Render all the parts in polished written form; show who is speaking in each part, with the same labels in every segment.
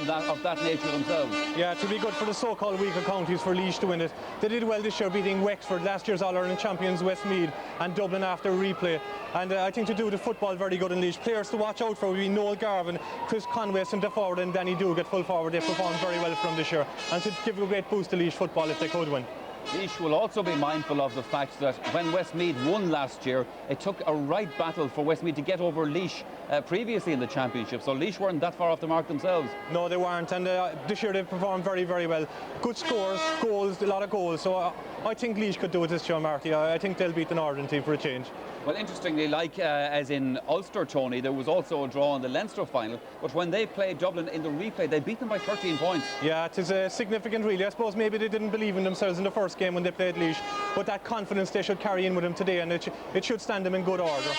Speaker 1: of that nature themselves.
Speaker 2: Yeah, to be good for the so-called weaker counties for Laois to win it. They did well this year, beating Wexford, last year's All-Ireland champions Westmeath, and Dublin after replay. And I think to do the football very good in Laois. Players to watch out for will be Noel Garvin, Chris Conway, centre forward, and Danny Duke at full forward. They performed very well from this year, and to give a great boost to Laois football if they could win.
Speaker 1: Laois will also be mindful of the fact that when Westmeath won last year, it took a right battle for Westmeath to get over Laois previously in the championship. So Laois weren't that far off the mark themselves.
Speaker 2: No, they weren't, and this year they've performed very, very well. Good scores, goals, a lot of goals. So I think Laois could do it this year, Marty. I think they'll beat the Northern team for a change.
Speaker 1: Well, interestingly, like as in Ulster, Tony, there was also a draw in the Leinster final, but when they played Dublin in the replay, they beat them by 13 points.
Speaker 2: Yeah, it is significant, really. I suppose maybe they didn't believe in themselves in the first game when they played Laois, but that confidence they should carry in with them today, and it should stand them in good order.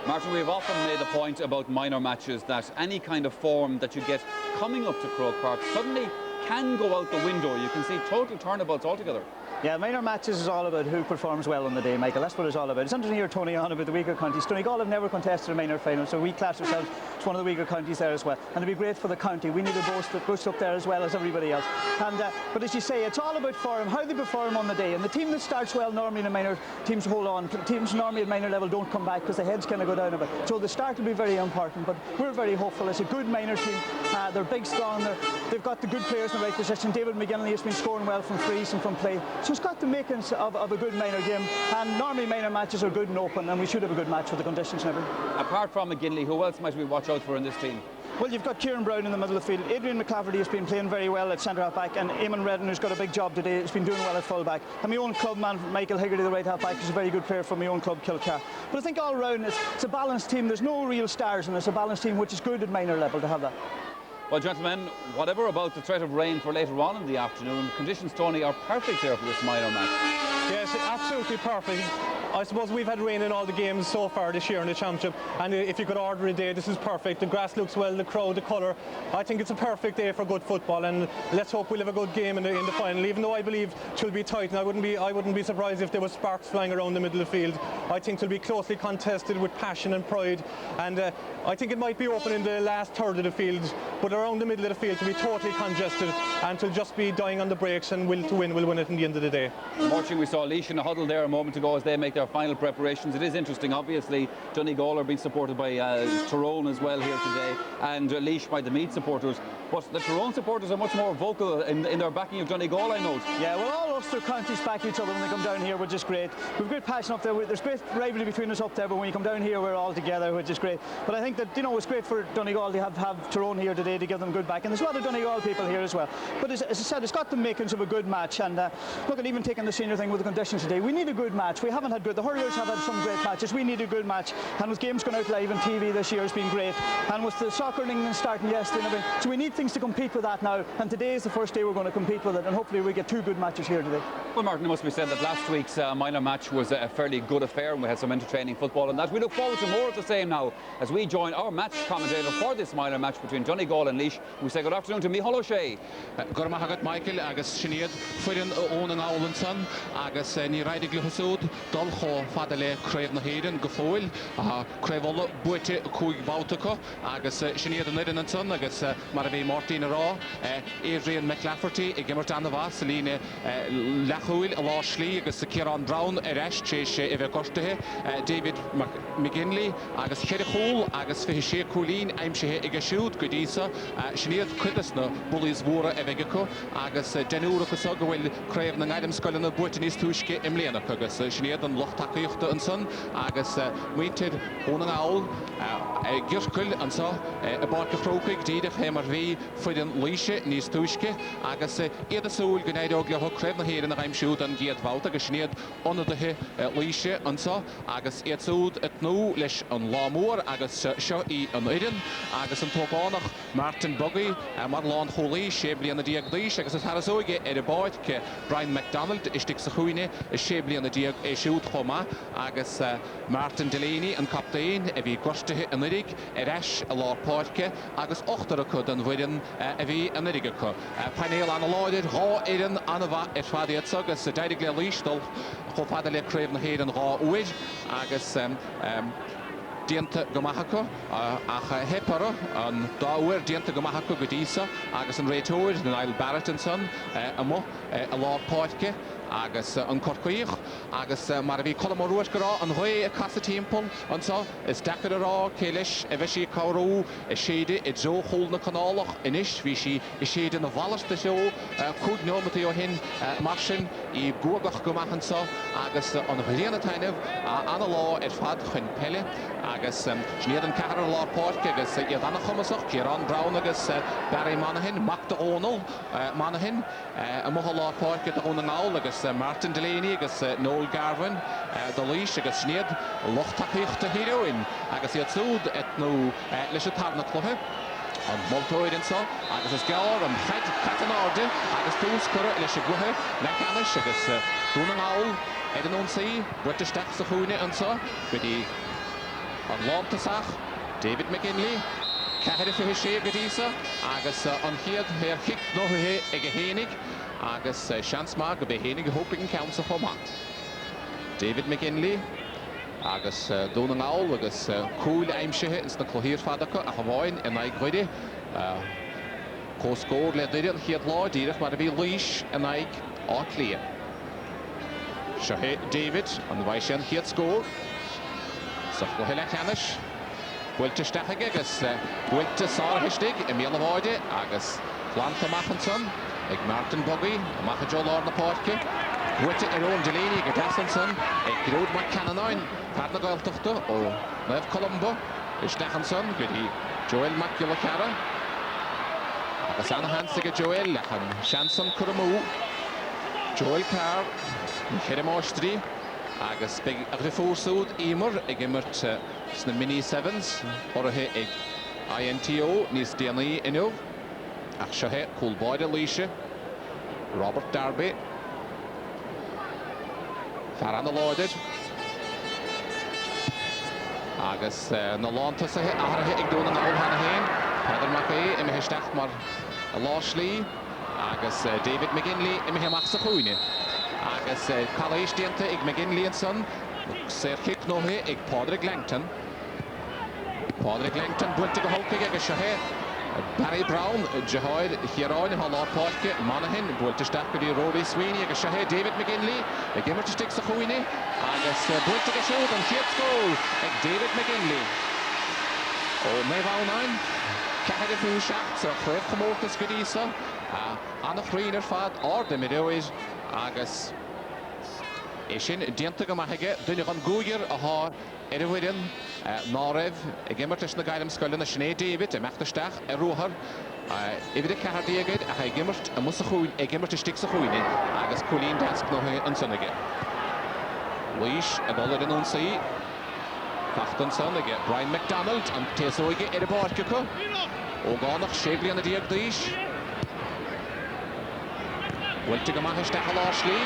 Speaker 1: Martin, we've often made the point about minor matches that any kind of form that you get coming up to Croke Park suddenly can go out the window. You can see total turnabouts altogether.
Speaker 3: Yeah, minor matches is all about who performs well on the day, Michael. That's what it's all about. It's something to hear Tony on about the weaker counties. Donegal have never contested a minor final, so we class ourselves as one of the weaker counties there as well. And it'd be great for the county. We need a boost up there as well as everybody else. And but as you say, it's all about form, how they perform on the day. And the team that starts well normally in a minor, teams hold on. Teams normally at minor level don't come back because the heads kind of go down a bit. So the start will be very important. But we're very hopeful. It's a good minor team. They're big, strong. They've got the good players in the right position. David McGinley has been scoring well from frees and from play. So it's got the makings of a good minor game, and normally minor matches are good and open, and we should have a good match with the conditions and everything.
Speaker 1: Apart from McGinley, who else might we watch out for in this team?
Speaker 3: Well, you've got Kieran Brown in the middle of the field. Adrian McClafferty has been playing very well at centre half back, and Eamon Redden, who's got a big job today, has been doing well at full back. And my own club man, Michael Higgerty, the right half back, is a very good player from my own club, Kilcar. But I think all round it's a balanced team. There's no real stars, and it's a balanced team, which is good at minor level to have that.
Speaker 1: Well, gentlemen, whatever about the threat of rain for later on in the afternoon, conditions, Tony, are perfect here for this minor match.
Speaker 2: Yes, absolutely perfect. I suppose we've had rain in all the games so far this year in the championship, and if you could order a day, this is perfect. The grass looks well, the crowd, the colour. I think it's a perfect day for good football, and let's hope we'll have a good game in the final. Even though I believe it will be tight, and I wouldn't be surprised if there was sparks flying around the middle of the field. I think it will be closely contested with passion and pride, and I think it might be open in the last third of the field, but around the middle of the field to be totally congested, and to just be dying on the brakes, and will win it in the end of the day.
Speaker 1: Watching, we saw Laois in a huddle there a moment ago as they make their final preparations. It is interesting, obviously Donegal are being supported by Tyrone as well here today, and Laois by the Meath supporters, but the Tyrone supporters are much more vocal in their backing of Donegal, I note.
Speaker 3: Yeah, well, all Ulster counties back each other when they come down here, which is great. We've great passion up there, there's great rivalry between us up there, but when you come down here we're all together, which is great. But I think that, you know, it's great for Donegal to have Tyrone here today to give them good back, and there's a lot of Donegal people here as well. But as I said, it's got the makings of a good match, and look at even taking the senior thing with the conditions today, we need a good match. We haven't had good, the Hurriers have had some great matches, we need a good match, and with games going out live on TV this year has been great, and with the soccer in England starting yesterday, so we need things to compete with that now, and today is the first day we're going to compete with it, and hopefully we get two good matches here today.
Speaker 1: Well, Martin, it must be said that last week's minor match was a fairly good affair, and we had some entertaining football, and that we look forward to more of the same now as we join our match commentator for this minor match between Donegal and Laois. We say good afternoon to Micheál O'Shea.
Speaker 4: Good morning, Michael, agus Sinead Fuirin Owen Aulinson, agus ní raidig Luhasud, Dolcho Fadale Crave na Hayden, Gafoil, Cravola Buete Cui Bautico, agus Sinead and Lidenson, agus Maravi Martina Raw, Adrian McClafferty, Gimertan Vaseline, Lachuil, Lashley, agus Kieran Brown, Eresh, Chase Eva Coste, David McGinley, agus Cherry agus Fihishe Coolin, I'm She Igashoot, Goodisa, Sinead Quidisna, Bullies Wora Evegico, agus Janura Cosaga will crave the Adam Skull and the Buetinis Tushke Emlena Cogus, Sinead and Lochtakuchta and Son, agus Winted Onan Owl, Girkul and so a bark of Tropik, Dida Hemerv, Fudin Lishe, Nis Tushke, agus Eda Soul, Gunado Glahu Crevna here in the Rime Shoot and Giat Valta, Sinead on the Lishe and so, agus Etzud at no Lish on Lamore, agus Shaw on Eden, agus and Topanach, Martin Buggy, Marlon Holy, Shabley and the Diaglish, agus Harazoge, Edibart, Brian McDonald, Ishtik Sahuine, Shabley and the Diag, Shoot Homa, agus Martin Delaney and Captain, Evi Gorste and Lidig, Eresh, a law Porke, agus Ochteracud and Widden, Evi and Lidigaco. Panel analyzed, Raw Eden, Anava, Etfadi Atsugas, Didigla Lish, Hofadale Craven Hayden Raw Uid, agus dianta gomahaco ach hepara an dawer dianta gomahaco godisa agus an rétóir Niall Barrett and son amo a lá páitce agus an corcoich agus mar bhí colmóruas gorá an roi a casa timppel an so is decar ará céilis a bheith sí cabhrú i séide i dro hol na canálach inis bhí sí i séide na bhalaiste seo cúg nómatí ó hin mar sin I buagach gomachan so agus an bhléana taineh anna lá fad chun pelle agus sníad an cehar lá páirce agus iad anna chumasach Ciarán Brown agus Barry Monaghan Mac O'Neill Monaghan a mocha lá páirce a Donegal agus Martin Delaney agus Noel Garvin Laois agus sníad lochtaíocht a híróin agus iad súd nó leis a tarna chluthe an moltóid an so agus is gair an head catan áde agus tús cura leis a gluthe le canis agus Donegal an ón saí buirteisteach sa chúine an so gotí an lámtasach David McGinley cehir fi sé godísa agus an chiad hir chic nóthe ag a hénig agus seansma go bheith hénig hoping count a chomat. David McGinley agus Donegal agus cúil aimsithe ins na chlóhír fadacha a bháin in aig chuide cóscór le deiread chiad lá díirech mar a bhí Laois in aig á clia. Seo David an bhaid sin chiad scór sa chlóthe le cheannis builteisteach agus builte sáirthaistigh I míle bháide agus Planta Machanson ag Martin Buggy a machadjó lár na páirce builte ón Delaney go Dasanson ag gród mar Cananáin par na gailteachta ó Nef Colombo is Stechanson go dtí Joel McGillicara agus anna hansa go Joel lechan Shanson Curamú Joel Carr Cheremáistrí agus big a bhí fórsúd ímar ag imirt sna mini sevens orthe ag INTO níos déanaí inniu ach seo cúlbáide líise Robert Darby fear anna láidir agus na lántasathe ahrathe ag dúna na óhanna héin Peadar Mackay imithe mar a láslí agus David McGinley imithe amach sa chúine agus Calais dianta ag McGinley and son sér chic nóthe ag Padraig Langton builte go holcaigh agus seo Barry Brown Jehoid Chiaráin ha lá páirce Monaghan builteisteach go dtí Rory Sweeney agus seo David McGinley ag imirteistigh sa chúine agus builte go siúd an chiad scóil ag David McGinley ó méhháin cehad fiú seach sa chréibh chomórtas go dtí anna chrín fad orda midóid agus sin dianta go maithaige duine an gúigear ath a bhfuirin ná raibh ag imirteis na gailim scoilin na sinné David a meachtarsteach a ruthar I bhí cehardíagaid a ag imirt a musa chúin ag imirteistigh sa chúine agus cúlín deasc nóthe an sonnaige. Laois a dullar in ón saí Fachtan son ag Brian McDonald an téasóige ar a báirce chu ó gánach sé bliana díag d'aois bhfuilte go maithaisteach a lá slí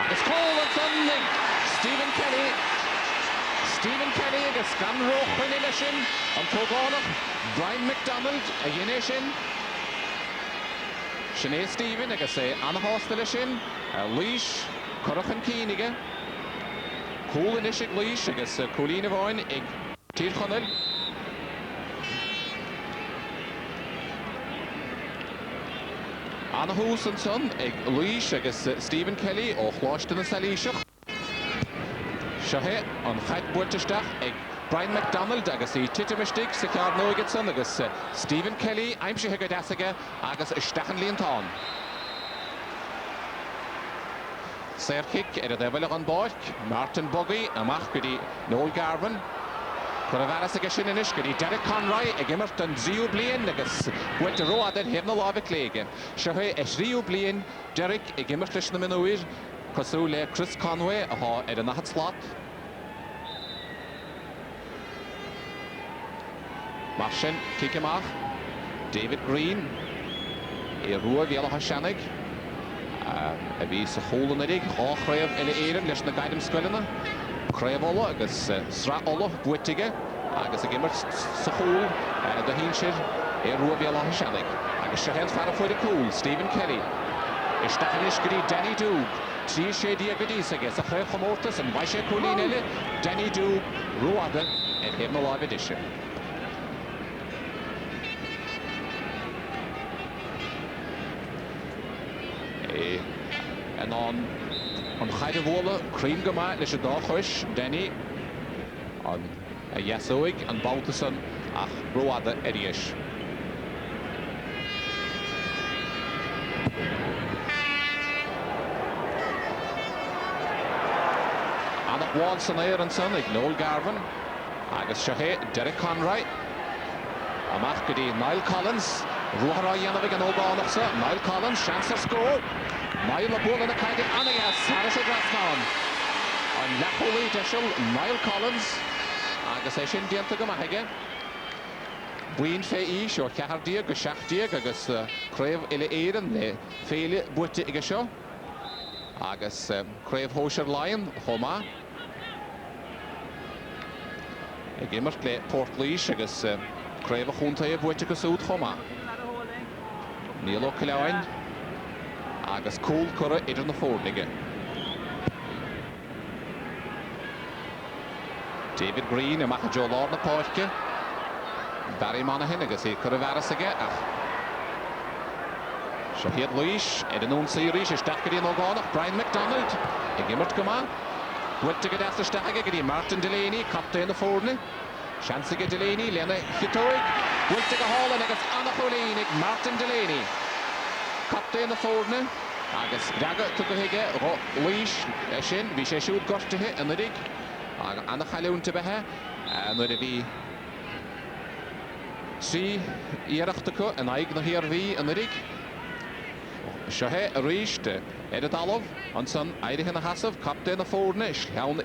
Speaker 4: agus cóil an son ag Stephen Kelly agus gan roch chuine lei sin an tógánach Brian McDonald a dhéine sin Sinné Stephen agus anna hásta lei sin Laois corach an cíniige cúil inis ag Laois agus cúlín a bháin ag tíorchonil Anna hús an son ag Laois agus Stephen Kelly ó chláiste na salíiseach Seo an chaid buirteisteach ag Brian McDonald agus I titimisteigh sa ceard nóigid son agus Stephen Kelly aimsithe go deasaige agus isteachan líontáin. Saorchic ar a dheibhile an báirc Martin Buggy amach go dtí Noel Garvin chur a bheras aige sin inis go dtí Derek Conroy ag imirt an 3 bliain agus builte roidir hebh na lábhah léige. Seo i 3 bliain Derek ag imirt leis na minúir cosú le Chris Conway ath ar a nachad slot. Mar sin cic amach David Green I rua bhéalacha seannig a bhí sa hólannaigh áchréibh ile éireann leis na gaidim scoilena chréibhóla agus sráóla buitige agus a gimmert sa hól do hín siad rua bhéalacha seannig agus se hen fear a fuid a cúil Stephen Kelly Isteach go dtí Danny Doog Trí sé díag go dtí agus a chréibh chomórtas an bhaid sé cúlín eile Danny Dú ruada heb na lábh isise. En an chaide bhla crín go maith leis a dá chuis Danny an a Yesóig an Baltasan ach ruada éis. Annach bháil san éir an san ag Noel Garvan agus sehé Derek Conroy amach go dtí Niall Collins ruhará dhéanamh an ógánachsa Niall Collins seans ar scór Niall a bóla na caide anagas Harris a grasnáin an lecholaí deisiil Niall Collins agus é sin dianta go maithaige buin fé ís ó ceathardíag go seachtdíag agus craobh ile éireann le féile buite ige seo agus craobh hóisiir Lion chomá ag immert le Portlaois agus craobh a chunta a buite go súd chomá níl ó Cileáin agus cúl cura idir na fórnaige. David Green a macha Joe Lord na páirce Barry Monaghan agus é cura bheras aige ach Siad Laois idir nún saoirís is deachgaí an ógánach Brian McDonald ag immert go má builte go deasta steige go dtí Martin Delaney captaín na fórna seansaige Delaney lena chitóig builte go hálan agus annach ólín ag Martin Delaney captaín na fórna agus raga tu go hiige Laois sin bhí sé siúd gortathe an rig annach chailúnta bethe nuair a bhí trí iarachta go an aig na hir bhí an rig sehé a ríiste a dalamh an san éirithe na hasamh captaín na fórna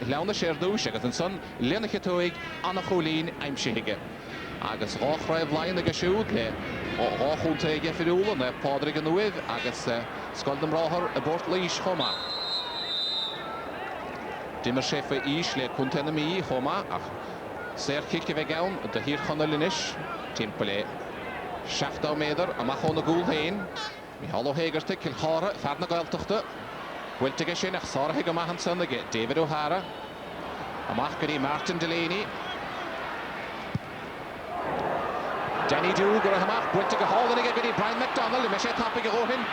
Speaker 4: leanna séardúis agus an san lena chitóig annach ólín aimsithe agus ráchraibh Lion agus siúd le ráchúnta ag gefirúla na pádraig an nuamh agus scoildam ráthar a Portlaois chomá. Dimmer sé fa ís le chunta na míí chomá ach séir cice bheith gabhann de hír chuna linis timp le 16 méadar amach chun na gúil hain mí halló hégarta Kilchara fear na gailteachta bhfuilte sin ach sáirithe go maithan san aige David O'Hara amach go dtí Martin Delaney Danny Dú go rath bhfuilte go hálan aige go dtí Brian McDonald me sé tappa go óhin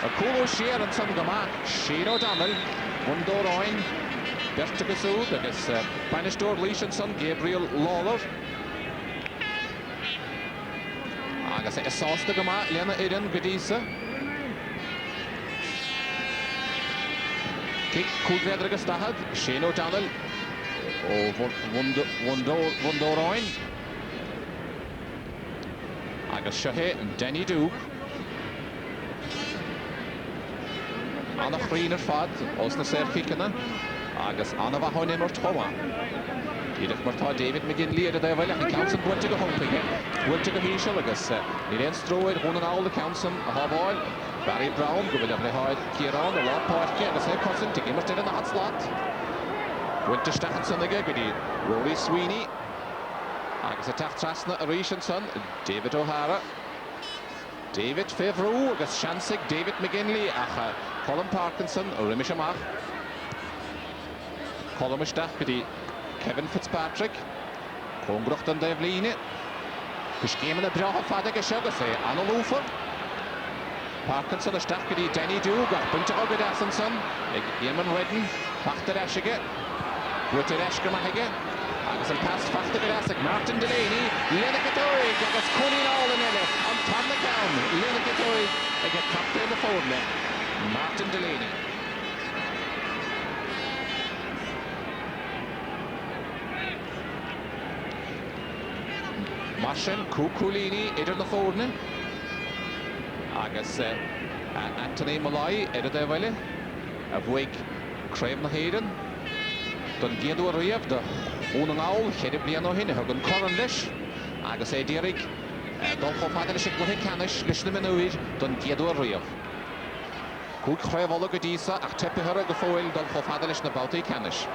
Speaker 4: a cúló siar an san go maith Shane O'Donnell Mundóráin Berta go súd agus Banistóir Laois an san Gabriel Lawler agus é sásta go maith lena éireann go díosa Kick cúlgréadar agus stahad Shane O'Donnell ó Mundóráin agus sehé Danny Dú annach chrín ar fad os na séircícanna agus anna bh tháinig mar thoma. Iadach martá David McGinley a bhile an Council builte go thumpaige builte go híseal agus ní réon stróid chun an áil Council a thábháil Barry Brown go bhfuil leáid Ciarán a lápáirce agus é cosint ag immert na hatslát builte stechan san aige go dtí Rory Sweeney agus a techt trasna a rís an san David O'Hara David Févrú agus seansaigh David McGinley ach Colin Parkinson ó riimiis amach Colin isteach go dtí Kevin Fitzpatrick Congracht an Dave Líne gus céimeanna breatha fada go segus é Anna Lúfar Parkinson isteach go dtí Danny Dú gach buinte agad as an san ag Eamon Redden fachtar eisige buite eisce maithaige agus an pass fachtar go as ag Martin Delaney lena catóig agus cúnaí álan eile an tamna ceann lena catóig ag a captaín na fórna Martin Delaney Marsin Cúcúlíní idir na fórna agus Anthony Malloy idir de bhile a bhuaig craobh na héireann don géadú a riamh de ún an áil chéidir blian ó hinne thug an coran leis agus é dírig don chomhfada leis gluthe canis leis na minúid don géadú a riamh. Cúg chraobhla go díosa ach tepithara go fóil don chomhfada leis na bátaí canis.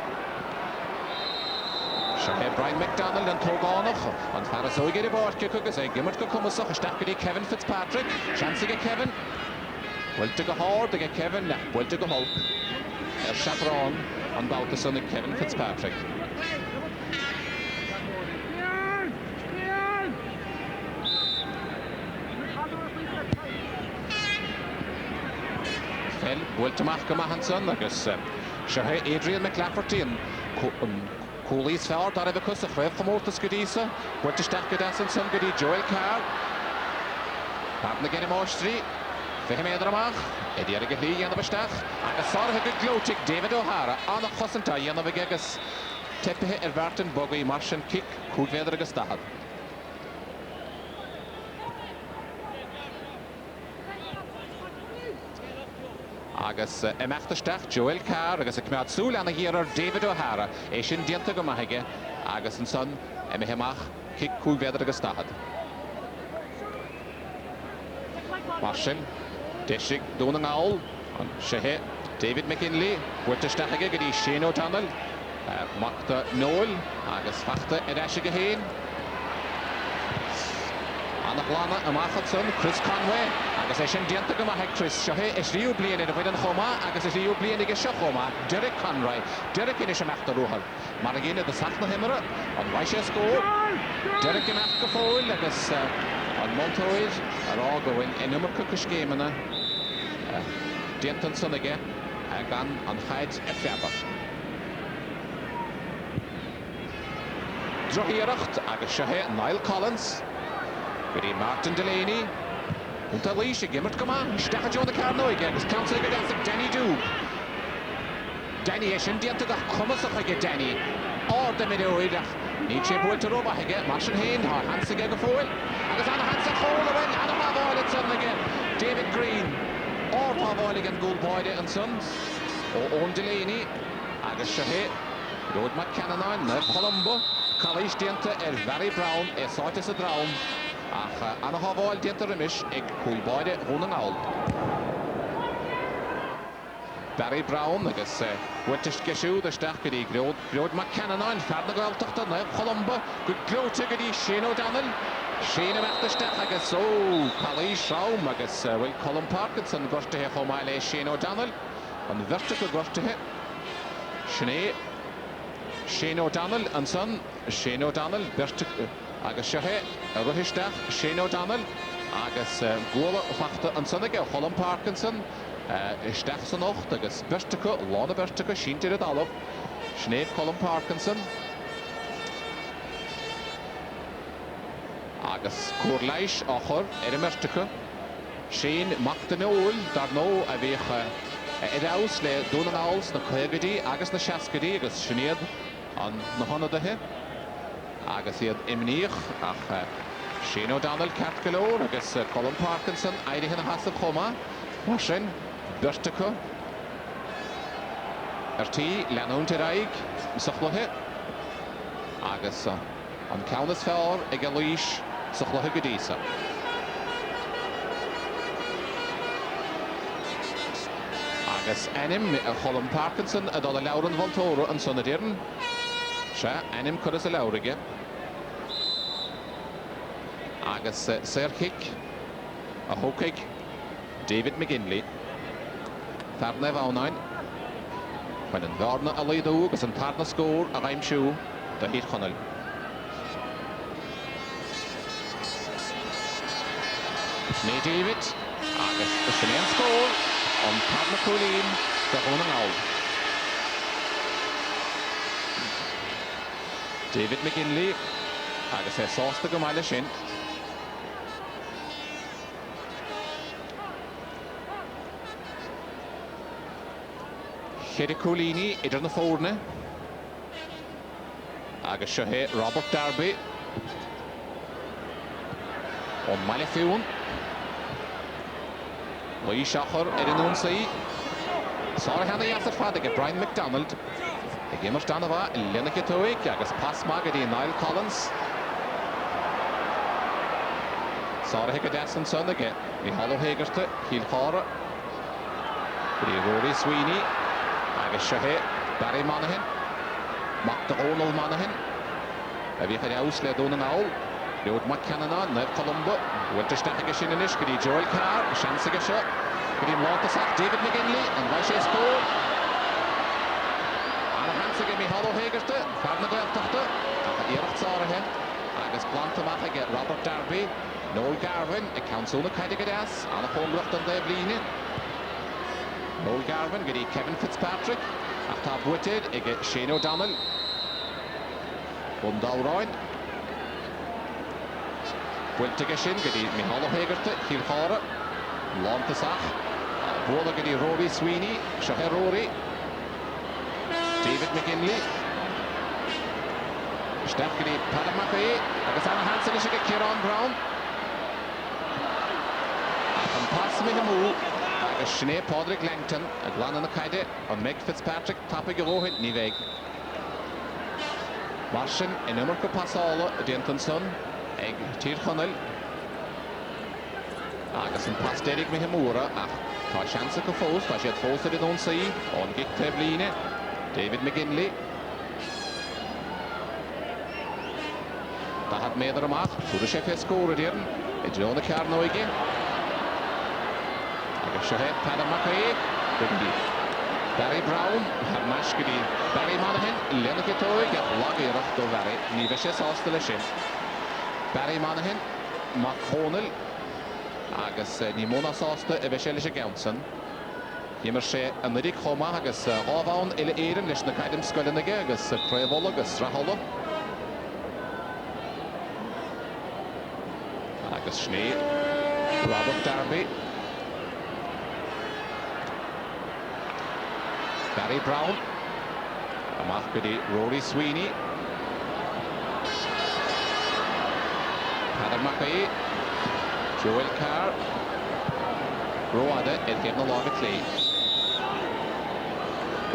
Speaker 4: Sehé Brian McDonald an tógánach an farasóige i báirce agus é gimmert go cumasach isteach go dtí Kevin Fitzpatrick seansaige Kevin bhfuilte go háir ag Kevin nach bhfuilte go holp Chaperon an bouta son Kevin Fitzpatrick. Fel bwyltamach gymahanson agus Siarhe Adrian McLafferty Cooley's fawr dar efo cwrs y chref chymortas gydisa. Bwyltistach gydasan son gyda Joel Carr. Parna gen i mostri. Fehim edramach. Edi ar y gyllu yan o bystach. Agus sar hygg glwtig David O'Hara. An o chosanta yan o fy gegas. Tepehe Verton bogwy marsian kick. Cwgfedr agus dahad. Agus emachtarsteach Joel Carr agus y cymryd sŵl anna hir ar David O'Hara eisiau dianta gymahige agus yn son emehemach cic cwgfedr agus dahad. Marsin, Desig, dôn yng ngawl, ond Shehe, David McKinley, bwyltistach ag gyda Shane O'Donnell, Magda Noel agus fachta edesig y hen. Anna Blana ymachadson, Chris Conway, agus eisiau dianta gymahig Chris Shehe, eisiau blin yn y fwyd yn choma, agus eisiau blin i gysio choma, Derek Conroy, Derek yn eisiau mechta rwhal. Mae'r gyn ydy sach na hymra, ond waisio sgôr, Derek yn mech gyffôl, agus ond Montoid, ar og o yn ymwyr cwcys gêm yna, diantan son ag gan an chaid y ffebach. Drohiaracht, agus Shehe, Niall Collins, gyda Martin Delaney, Hwnt a Laois i gymryd gyma, Stecha John y Carnoig, agus Council gyda Denny Dŵg. Denny eisiau diantag a'ch cwmysach ag Denny. O'r dymyd oed a'ch nid eisiau bwyl ty roba ag Marsian Hain, har Hansig ag y ffwyl. Agus Anna Hansig chôl y wen, Anna Pafoil yn syn ag David Green. O'r Pafoil ag yn gwl boed yn syn. O Owen Delaney, agus Shehe, Rod McCannon, Nyr Colombo. Calais dianta Barry Brown, Saitis y Drawn. Ach Anna Pafoil dianta rymish ag gwl boed hwn yn awl. Barry Brown agus wyntist gysw ddysdach gyda Grod McCannon fferdd na gweltach dyna Colombo glwtig gyda Shane O'Donnell Shane ymach ddysdach agus Calais Raum agus Colin Parkinson gorsta he chomael Shane O'Donnell ond vertig o gorsta he Shane O'Donnell yn son Shane O'Donnell vertig agus Shehe rwhysdach Shane O'Donnell agus gwola fachta yn son ag Colin Parkinson Stech san ocht agus Bertica, Lana Bertica, Shintir at Alov, Schneef Colin Parkinson. Agus Corlais Ochor, Bertica, Shane Magdanoel, Darno, a vich Edaus, le Donangals, na Clegadi, agus na Shaskadi, agus Sinead, an na Honadahe. Agus iad Imnich, ach Shane O'Donnell, Catgalore, agus Colin Parkinson, Eidihan Hassan Choma, Marsin. Bertica T Lennon Tiraig Sochlothe agus an Countess Fell ag Laois Sochlothe Gadisa agus enim Colin Parkinson a dod a Lauren Voltoro an son adirn se enim cwrdd y lawrige agus Serkic a Hokig David McGinley Tarna Fawnain. Mae'n yn ddarna a leidw agus yn tarna sgôr a gaim siw da hyd chonel. Neu David agus y syniad sgôr ond tarna Colleen da hwn yn awl. David McGinley agus sos da gymael y sy'n. Chéad Colini idir na fórne agus Shehe Robert Darby on Maile Fiún Laois Achor an Unsaí Sár hena iasar fad ag Brian McDonald ag immers dan fa Lena Kitoig agus pasma ag Niall Collins Sár heg a desan son ag i Hollow Hagerste Híl Chara Rory Sweeney agus Shehe, Barry Monaghan, Magda O'Neill Monaghan, a bhí chaid aus le dún an awl, Rod McCannon, Nyr Colombo, Wyntistach ag sin inis, gyda Joel Carr, Sians ag sio, gyda Mlantasach, David McGinley, an bhai sé sgôr, Chance ge mi hallo hegerte, farna gaeltachta. Iarach Sarahe. Agus Plantamach get Robert Darby. Noel Garvin, a council na Caidigadas, and a homegrocht on the Blini. Noel Garvin, get Kevin Fitzpatrick. After Bwitted, I get Shane O'Donnell. Bundalroin. Wiltigashin, get Mihala Hegerte, Hilhara. Lantasach. Brola get Rory Sweeney, Shaher Rory. David McGinley. Steph get Padam McAee. Agus Anna Hansen is get Kieran Brown. Pass me the move. Agus Sinead Podrick Langton, a glan on the Caide, on Meg Fitzpatrick, tapping a rohit, Niveg. Martian, in Ummerco Passala, Dentonson, Egg Tirchonel. Agus and pass Derek Mihimura, Ta Chance of Fos, Ta Shed Fos that don't see, on Gig Tebline, David McGinley. Ta had made the remark, to the chef has scored here, it's Jonah Carnoige. Shahed Padam McAee, Barry Brown, Mashkidi, Barry Monaghan, Lenakitoy, get Laggy Rochto Barry, Niveshes Ostelation. Barry Monaghan, Mark Honel, Agus Nimona Sosta, Eveshelisha Gounson. Himmershe, and Nick Homa, Agus Ovan, Il Eden, Lishna Kaidem Skullenage, Agus Prevolagus, Raholo. Agus Schnee, Robert Darby. Barry Brown, Amachbidi Rory Sweeney, Padam McAee, Joel Carr, Roada, it gave no longer clay.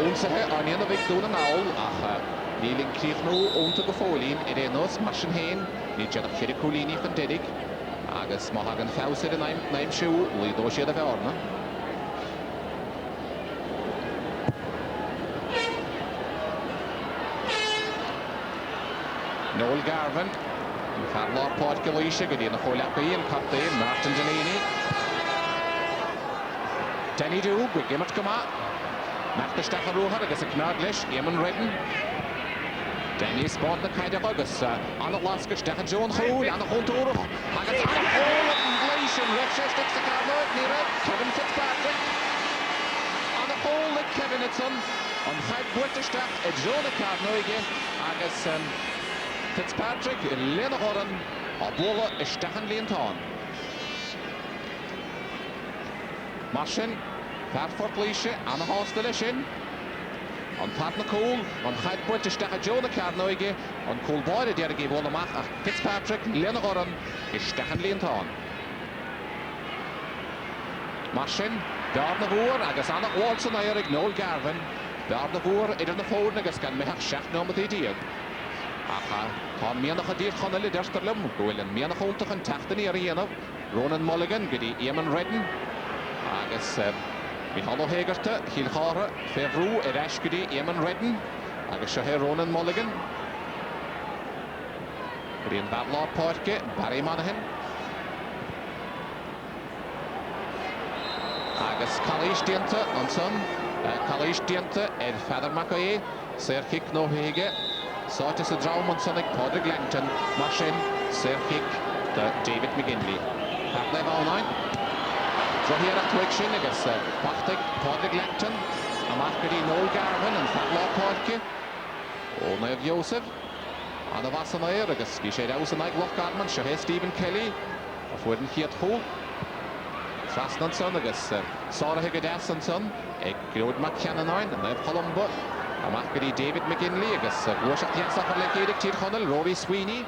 Speaker 4: Unsahe, Onion of Victor and Owl, Neeling Kriefno, Unto Gafolin, Erenos, Mashenhain, Nijan of Chirikulini from Dedic, Agus Mohagan Fauser and Nime Shoe, Lido Shed of Orna. Noel Garvin, Farlar Podkalisha, good in the Holapi and Captain Martin Delaney. Danny Doob, we give it to come out. Matt Stacharuha, I guess a Knardlish, Eamon Redden. Danny spot the kind of August, on the last Stefan John Hole, and the Hontoro. I got a whole of inflation, Rex sticks the Carlo, near it, Kevin Fitzpatrick. On the whole, like Kevin Itson, on Hyde British Staff, a Jonah Carno again, I guess. Fitzpatrick, Lena Horan, Abola, Stefan Leonton. Martian, Farfort Leisha, Anna Hostelishin. On Patna Cole, on Hyde British Stefan Jonah Carnoige, on Cole Boyd, Dergi Wolamach, Fitzpatrick, Lena Horan, Stefan Leonton. Martian, Darnavour, Agus Anna Walson, Eric Noel Garvin, Darnavour, Eden the Ford, Agus can make a shaft number the deal. Tá mianach a dír chonel dersterlum, goilen mianach ontach an tachten I arianov, Ronan Mulligan, gedi Eamon Redden, agus Mihallo Hegerte, Hilchara, Fevru, Erashgedi, Eamon Redden, agus Shaher Ronan Mulligan, Green Batlaw Portke, Barry Monaghan, agus Kalish Dienta, on son, Kalish Dienta, Ed Father McAee, Serkik no Hege, Sortis a Drauman Sonic, Podrick Langton, Martian, Serkik, David McGinley. Hartlev online. So here at Twigshin, I guess, Podrick Langton, Amachkadi Noel Garvin, and Fatlaw Portke, Olnev Joseph, Anna Vassanair, I guess, Gished Ausenaig Lochgarman, Shahe Stephen Kelly, of Wooden Hiat Ho, Fastnan Son, I guess, Sarah Higadas and Son, Grod McCannanoin, and Nev Columba. Amachkadi David McGinley, I guess, Washak Yasa for Lekedic Tirchonel, Rory Sweeney,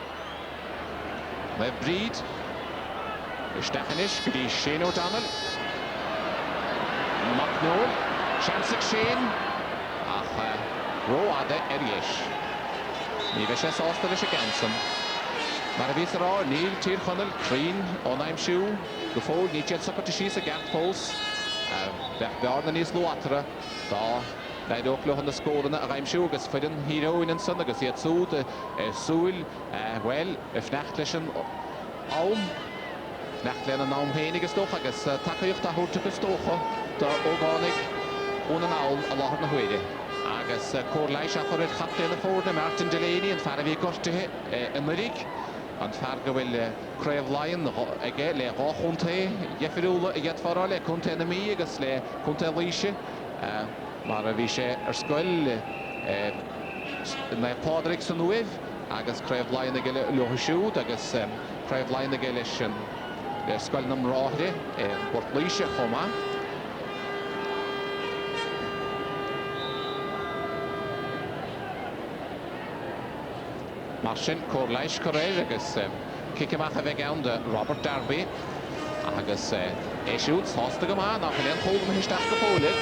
Speaker 4: Mev Breed, Stefanish, Gadi Shane O'Donnell, McNoll, Chansik Shane, Roada Eriesh, Niveshes Ostelish Ganson, Maravisara, Neil Tirchonel, Creen, Onaim Shoe, Gufo, Nietzsche Socratishis, Gant Pulse, Bergarden is Luatra, Da. Leid ook nog aan de scoren ruim zoekers voor de hero in een zondag. Je ziet zoel, wel, vnachtlichen alm, vnachtlichen alm henige stoch. Ik is takkejucht daar hoort te gestochen. Daar organic, ohne alm, Allah nog weten. agus Laois a chuir chapte na fórna Martin Delaney an fear a bhí gortathe Americ an fear go bhfuil Craibh Lion aige le ráchúnta Jeffrúla a ghead fará le chunta na mí agus le chunta Laoise mar a bhí sé ar scoil na Padraig san nuamh agus Craibh Lion aige le leothisiúd agus Craibh Lion aige leis an scoil na mráithre Port Laoise chomá. Mar sin Laois choréir agus cicimach a bheith ann de Robert Darby agus éisiúd sásta go má nach leon chólam histeach go fólaigh.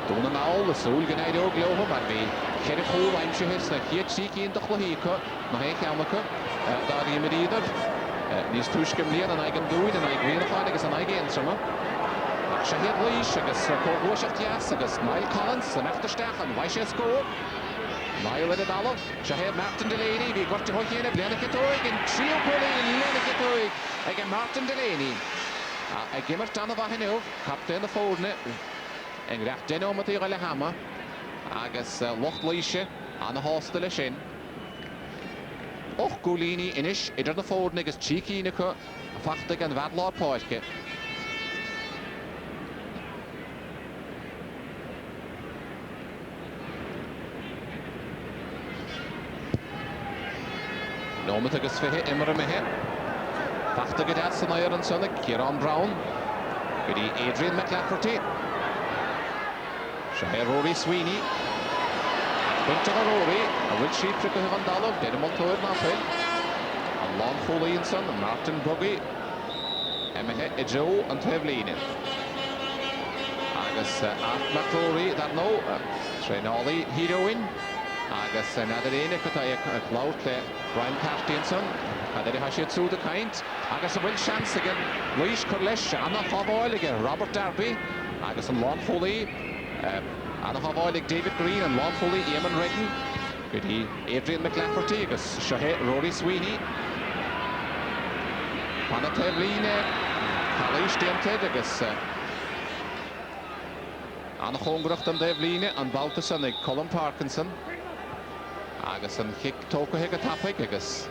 Speaker 4: Dúna náil a súil gnéid ó glóha mar bhí cheir chóil aimsúhis na chiad sícíon do chluhícha na hé cheannacha dá ríomar idir. Níos túiscim líon an aigen dúin an aig rianacháin agus an aig éonsama. Ach sé héad Laois agus cógóiseach deas agus Niall Collins an eftirsteach an bhaid sé scór. Niall at a dalach, Shahid Martin Delaney, we got to hook in a Blenakatoig and trio pulling Blenakatoig again Martin Delaney. A gimmer down the Vahinu, captain the Fordnet, and Rafteno Matthias Hammer, Agus Loch Laois and the hostel shin. Och Gulini inish, idir the Fordnet is cheeky Nika, Fachtig and Vadlaw Poitke. Nómad agus fithe imar mehe. Fachta go deas san air an sunna, Kieran Brown. Gudi Adrian McLafferty. Shahir Rory Sweeney. Bunta go Rory. A bhfuil siad frica an dalach, Dead Multoir na fin. An Lon Foleyinson, Martin Buggy. Mehe I Joe an Tevlini. Agus Art McRory, that no. Trenoli heroine. Agus nadidir éine go a clout le Brian Cartianson a deidir ha siad súd a caint agus a bhfuil seans again Laois chur leis anna chaváilige Robert Darby agus an Lon Foley anna chaváilig David Green and Lon Foley Eamon Redden gudi Adrian McLafferty agus Shahid Rory Sweeney Panna Tevline Laois déanted agus anna chongracht an Tevline an Baltason ag Colin Parkinson agus an chic tóca hiag a tapig agus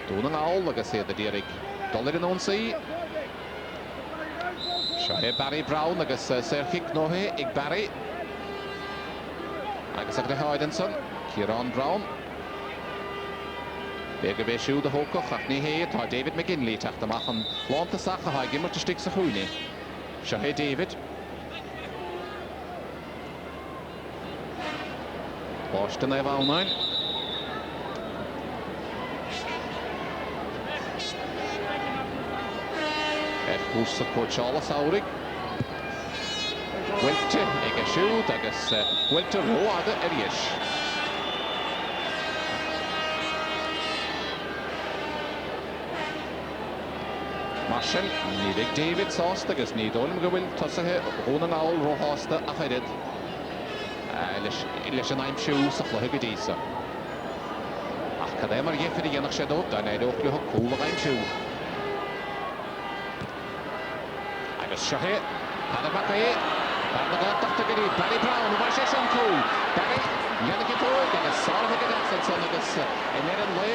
Speaker 4: dún an áil agus éad a dírig dolir an ónsaí. Seo Barry Brown agus sér chic nóthe ag Barry. Agus ag Haidenson, Kieran Brown. Bega bheith siúd a hócach ach ní héad tá David McGinley teach amach an lánta sacha ha gimmar te stig sa chúni. Seo David. Boston na bhálnain. Hús a Coachella Saurig. Wilte ag a siúd agus Wilte roada ariis. Marshall, nídig David sásta agus ní dólim go bhfuil tosathe hóna náil róhásta a chuirid. Leis an aimsú sa chluthe go dísa. Ach cad é mar dhéfir I dhéanach sé dót da néad ó clútha cúla aimsú. Shahid, Hannah Bacae, Barry Brown, who was on cool. Barry, Yannick and a sort of a good and son of us, and then way,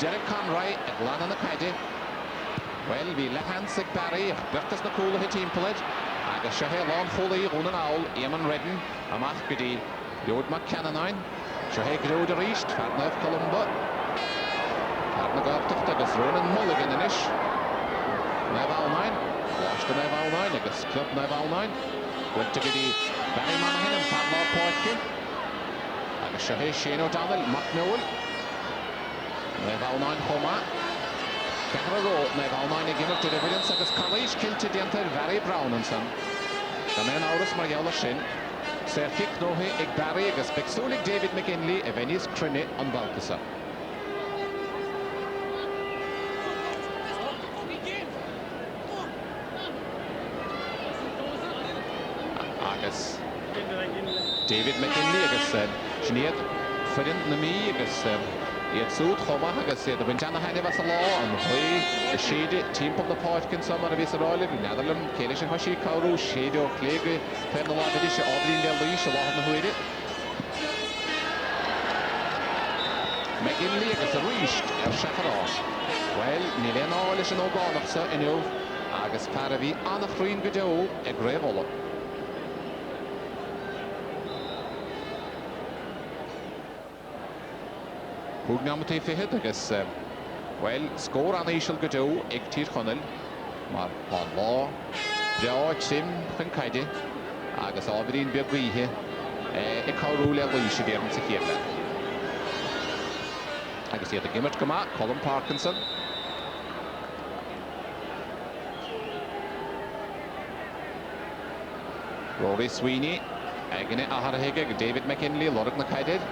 Speaker 4: Derek Conroy, and Glan on the Paddy. Well, we let Hansik Barry, Bertus Nicole, hit team pledge. I guess Shahid Lon Foley, Ronan Owl, Eamon Redden, Amach Gudi, Lord McCannanine, Shahid Grow the Reached, Farnaf Columba, Farnagar Tuctagus, Ronan Mulligan in ish. Neval 9. Washington Neval 9, agus Club Neval 9. Went to Gidi Barry Monaghan and Padlaw Poitkin. Agus Shahid Shane O'Donnell, Mac Newell. Neval 9 Homa. Cahra Row, Neval 9 again to evidence agus College Kilty Dental Barry Brown and son. The men Auris Mariola Shin. Sir Kick Nohe ag Barry agus Bexulig David McGinley, Evenius Crinne on Balthasar. David McGinley agus Sinead Fidin na mí agus iad súd chuma agus sé a bhain deanna haine bheits a lá an chuí séide timppla na páitcin sam ar a bhís aráile bhí Netherland céile sin thoisí cabhrú séide ó cléige pen na lágadí sé ábrín de Laois a láhad na huaide. McGinley agus a ríist seachará. Well, ní léon á leis an ógánachsa inniu agus fear a bhí annach roion go deo ag réamhola. Púg námatí fihead agus well, scór anna ísisiil go deo ag tír chonil mar há lá deáid sim chun caide agus ábhíonn beag gaothe ag cabhrú le Laois a bhéarn sa chéile. Agus iad a gimmert go maith, Colin Parkinson. Rory Sweeney, agine aharthaige ag David McKinley, lorg na caidead.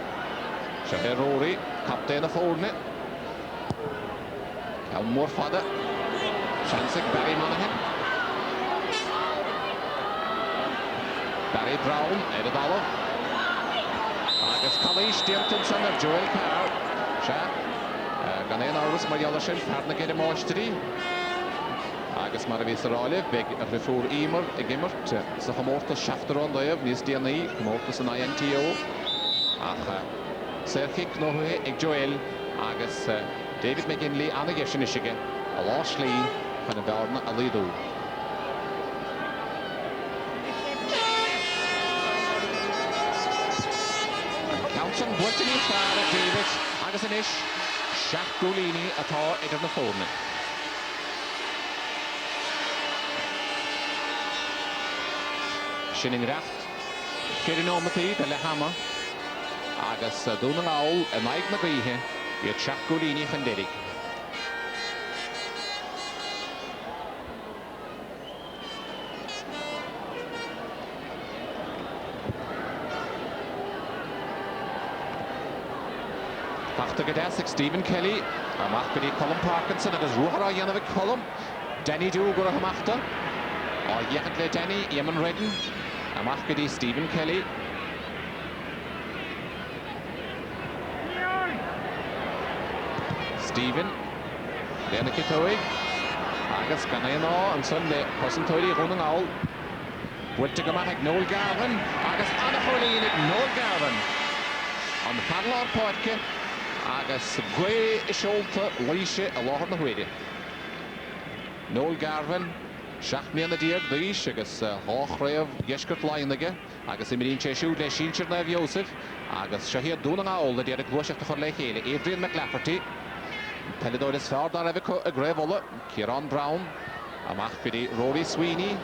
Speaker 4: Seo Rory, captain na fórne. Ceann mór fada. Seansig Barry Monaghan. Barry Brown, a dala. Agus Calais Diantonson ar Joel Carr. Gan éon áras mar dheala sin fearna géad máisteí. Agus mar a bhís aráile, beag a rifúr ímar a gimmart sa chamórta seachtarán daobh níos déanaí, chamórta san INTO. Ach Serkic nóthe ag Joel agus David McGinley anna geisin isige a lá slí chun a bhearna a líadú. Counson buirte níos fearr a David agus in isis Seach Gúlíní atá idir na fórne. Sinning recht céidir nómatí de le hama agus Donegal a naig na gaothe iad Seach Gúlíní chun deireadh. Pachta go deasach Stephen Kelly, amach go dtí Colin Parkinson agus ruachar á dhéanamh Colm. Denny dú gur a hamachta. Á dhéchant le Denny, Eamon Redden, amach go dtí Stephen Kelly. Stephen, léana citóig, agus gan éon á an son le cosantóirí Donegal. Builte go maith ag Noel Garvan, agus anna chorlíon ag Noel Garvan. An padlár páitce, agus gwe seolta Laoise a láthar na huaide. Noel Garvan, seach mbliana díag Laois agus háchréamh geisgurt láinige, agus imiríonn sé siúd le Sínsir na Bheosah, agus se hiad Donegal a déad glúiseachta chur le chéile. Adrian McLafferty, Pelidóir is fearr dar a gréamhola, Kieran Brown, amach go dtí Rory Sweeney,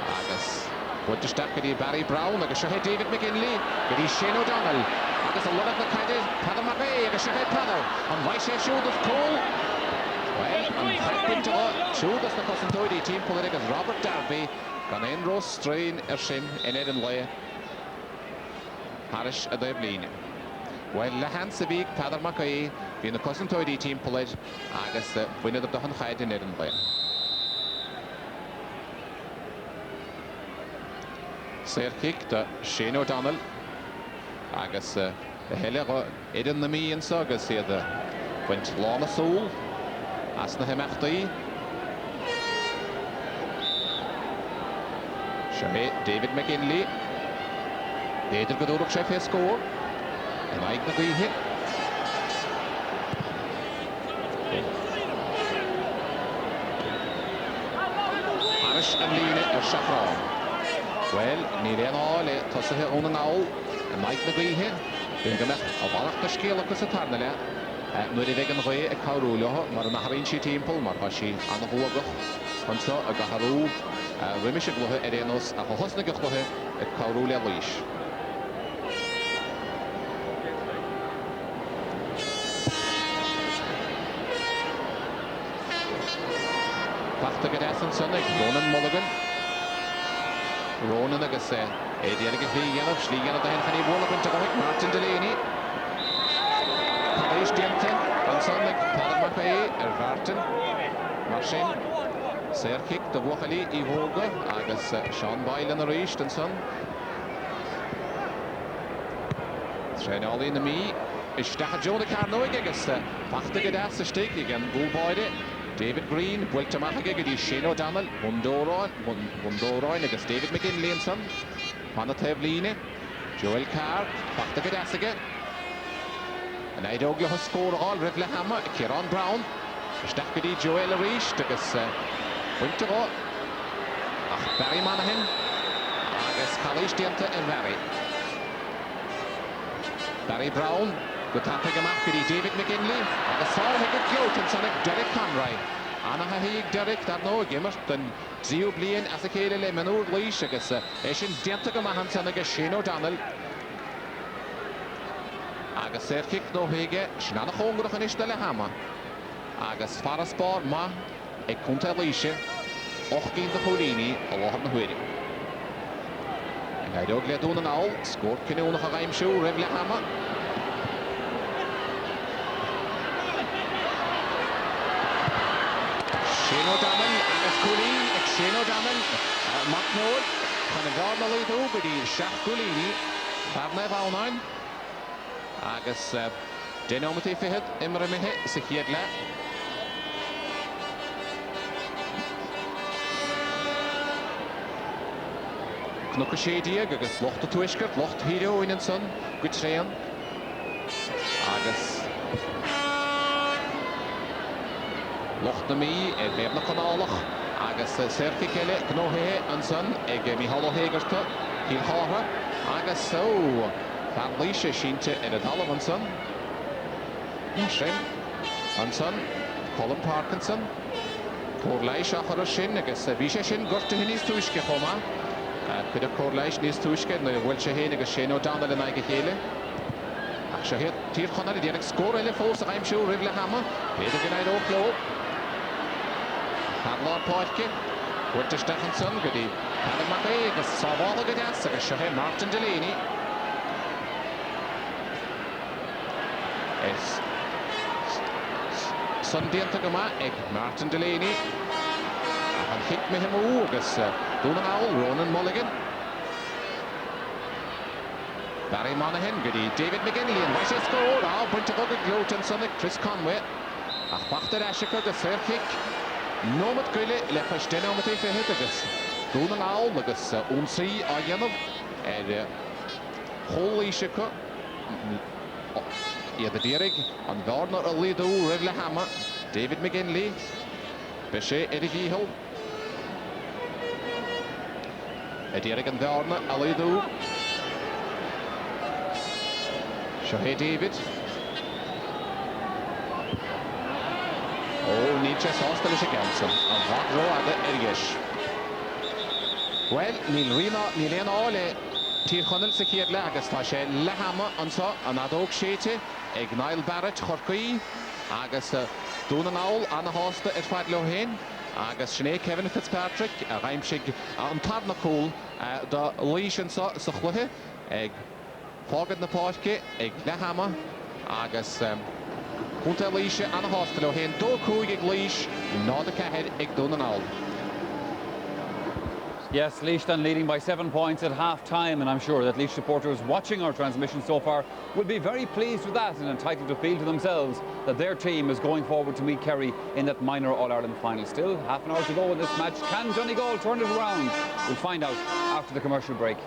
Speaker 4: agus buirteisteach go dtí Barry Brown, agus seo David McGinley, go dtí Shane O'Donnell, agus a lorg na caidead Padar Mackay, agus seo Padar, an bhaid sé siúd of Cole. Well, an chaidpinte siúdas na cosantóidí timppla agus Robert Darby, gan éon rós strain sin in éan le Harris a dóibh líne. Well, le han sa bhíg Padar Mackay, hí na cosantóidí timppla agus bhuiine do an chaid in éan le. Serkic de Shane O'Donnell, agus heile idir na míon agus iad bhaint lána súl as na himachtaí. Seo David McGinley, éidir go dúradh sé fé scór in aig na gaothe. Aris an líne ar seachrán. Well, ní léon á le tosathe óna ngáil in aig na gaothe. Bhíonn go mbeadh á bhailach na scéalachas a tarna le. Nuair a bheith an ré ag cabhrúileatha mar an nachraonn sí timppla mar tá sí anna thuagach chunsa a gaharú riimiise glutha ar éanos a chosna go chlutha ag cabhrú le Laois. Pachta go deasan san ag Ronan Mulligan. Ronan agus éidir go bhí dhéanamh slí dhéanamh a hen chaní bhla buinte go Martin Delaney. Calais Dianton, an son ag Padar Mackay ar bhartan. Mar sin, Serkic do bhuachalí í bhóga agus Sean Boyle an a ríist an son. Tréálaí na mí, Isteach Jonah Carnoig agus pachta go deas stig again Bullboide. David Green, Wiltamach gedi Shane O'Donnell, Mundorain agus David McGinley and son. Panna Tevline, Joel Carr, pachta go deas again. And I don't have score all Rivla Hammer, Kieran Brown. Isteach gedi Joel Arish agus Winter. Barry Monaghan agus Callish Dianta and Barry Brown. Good tapping a mark David McGinley. And the Saul Higgett Clout and Sonic Derek Conroy. Anna Haig Derek, that no gimmert, then Zio Blian as a Kale Lemonur Leash, I guess. Eshin Dentaka Mahanson against Shane O'Donnell. Agus Serkick no Hege, Shnana Hongra and Ishtele Hammer. Agus Faraspar Ma, a Kunta Leisha, Ochkin the Holini, a lot of the Huidi. And I don't let on an owl, scored Kinuna Haraim Show, Revla Hammer. Shane O'Donnell, Agus Cooley, Shane O'Donnell, McNord, Conor Leitho, Gudi, Shaq Cooley, Farne Vaunine, Agus Denomati Fihid, Imre Mihe, Sikiedla. Knucker Shady, Agus Locht the Twishker, Locht Hero in and Son, good train. Agus Locht na mi, Bebna Canalach, Agus Serki Kelle, Knohe and Son, Egg Hollow Hagerta, Heel Horror, Agus so Fanlisha Shinte and a Dollar and Son, Shin and Son, Colin Parkinson, Corlaish After Shin, Agus Visha Shin, got to his Tushke Homa, could have Corlaish Nis Tushke, and the Welsh Hain, Agus Shane O'Donnell and Ike Hele. Shahid Tir Connery, direct score, and force, I'm sure, Rivla Hammer, Peter Gennaro Flow. Hadlor Poitke, Winter Stephenson, Goody, Adam McVeigh, the Sawala Gadas, Shahin Martin Delaney. Yes. Sunday and Tagama, Martin Delaney. And hit me him August, Donegal, Ronan Mulligan. Barry Monaghan, Goody, David McGinley, and Russia scored. Oh, Winter Gloton, Sonic, Chris Conway. Achbachter Ashika, the third kick. Nomad Gully, Lepash Denomate for Hitagus. Donegal, Agus, Unsri, Ayanov, and Holy Shika. Yeah, the Dierig, and Gardner Alido, Rivla Hammer, David McGinley, Bechet Edigihl, Dierig and Gardner Alido, Shahe David. Oh, Nietzsche hostel is against him. And what row at the Ergish. Well, Nilena Ole, Tirchonel Sekier Lagas, Tashe, Lahama, and so, and Adok Shete, Egnail Barrett, Horkui, Agus Donegal, Anna Hosta, Edfad Lohen, Agus Schnee, Kevin Fitzpatrick, Reimshig, and Tarnacol, the Leash and so, Sochlohe, Egg Fogad Naporke, Egg Lahama, Agus. Kunta Leisha and a hostile hen Doku Leash, not the Cahead Egg Donegal.
Speaker 1: Yes, Leishton leading by 7 points at half-time, and I'm sure that Laois supporters watching our transmission so far will be very pleased with that and entitled to feel to themselves that their team is going forward to meet Kerry in that minor All-Ireland final. Still, half an hour to go in this match. Can Donegal turn it around? We'll find out after the commercial break.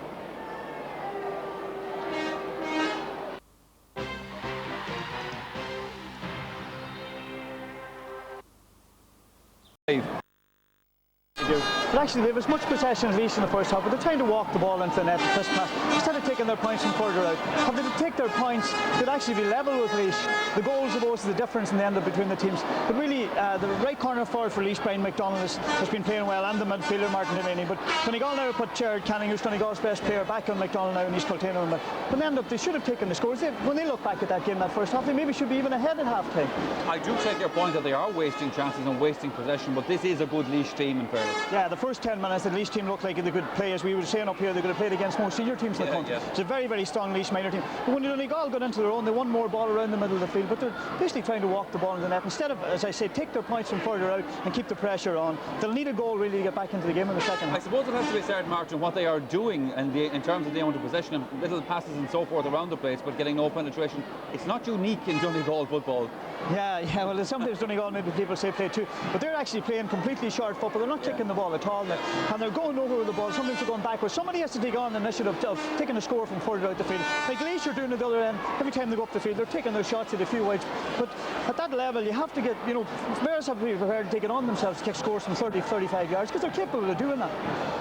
Speaker 3: But actually, they have as much possession as Laois in the first half, but they're trying to walk the ball into the net at Christmas instead of taking their points from further out. If they take their points, they'd actually be level with Laois. The goals are most of the difference in the end between the teams. But really, the right corner forward for Laois, Brian McDonald, has been playing well, and the midfielder Martin Delaney. But Donegal now put Jared Canning, who's Donegal's best player, back on McDonald now, and he's Coltano. But in the end up, they should have taken the scores. When they look back at that game, that first half, they maybe should be even ahead at half time.
Speaker 1: I do take your point that they are wasting chances and wasting possession, but this is a good Laois team in fairness.
Speaker 3: Yeah, the first 10 minutes, the Laois team looked like they could play, as we were saying up here, they could have played against more senior teams in the country. It's a very, very strong Laois minor team. But when Donegal got into their own, they won more ball around the middle of the field, but they're basically trying to walk the ball in the net. Instead of, as I say, take their points from further out and keep the pressure on. They'll need a goal really to get back into the game in the second half.
Speaker 1: I suppose it has to be said, Martin, what they are doing in terms of the amount of possession and little passes and so forth around the place, but getting no penetration. It's not unique in Donegal football.
Speaker 3: Yeah, well, sometimes Donegal, maybe people say play too, but they're actually playing completely short football. They're not kicking the ball at all, and they're going over with the ball. Sometimes they're going backwards. Somebody has to take on the initiative of taking a score from further out the field. Like Laois are doing at the other end. Every time they go up the field, they're taking their shots at a few wides. But at that level, you have to get, players have to be prepared to take it on themselves to kick scores from 30, 35 yards, because they're capable of doing that.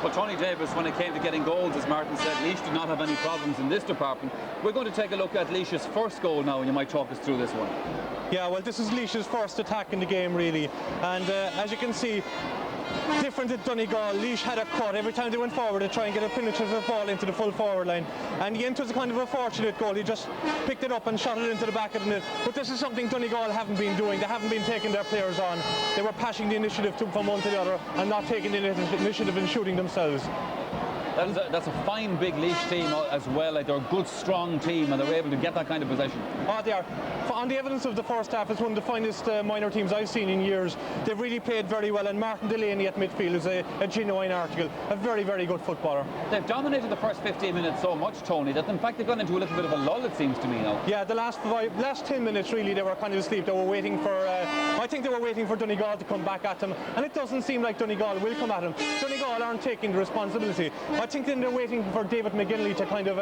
Speaker 1: Well, Tony Davis, when it came to getting goals, as Martin said, Laois did not have any problems in this department. We're going to take a look at Laois's first goal now, and you might talk us through this one.
Speaker 2: Yeah, well, this is Laois's first attack in the game, really. And as you can see, different at Donegal, Laois had a cut every time they went forward to try and get a penetrative ball into the full forward line. And Yent was a kind of a fortunate goal. He just picked it up and shot it into the back of the net. But this is something Donegal haven't been doing. They haven't been taking their players on. They were passing the initiative from one to the other and not taking the initiative and shooting themselves.
Speaker 1: That's a fine big Laois team as well. Like, they're a good strong team and they're able to get that kind of possession.
Speaker 2: Oh, they are. On the evidence of the first half, it's one of the finest minor teams I've seen in years. They've really played very well, and Martin Delaney at midfield is a genuine article, a very, very good footballer.
Speaker 1: They've dominated the first 15 minutes so much, Tony, that in fact they've gone into a little bit of a lull, it seems to me now.
Speaker 2: Yeah, the last 10 minutes really they were kind of asleep. They were waiting for I think they were waiting for Donegal to come back at them, and it doesn't seem like Donegal will come at them. Donegal aren't taking the responsibility. I think then they're waiting for David McGinley to kind of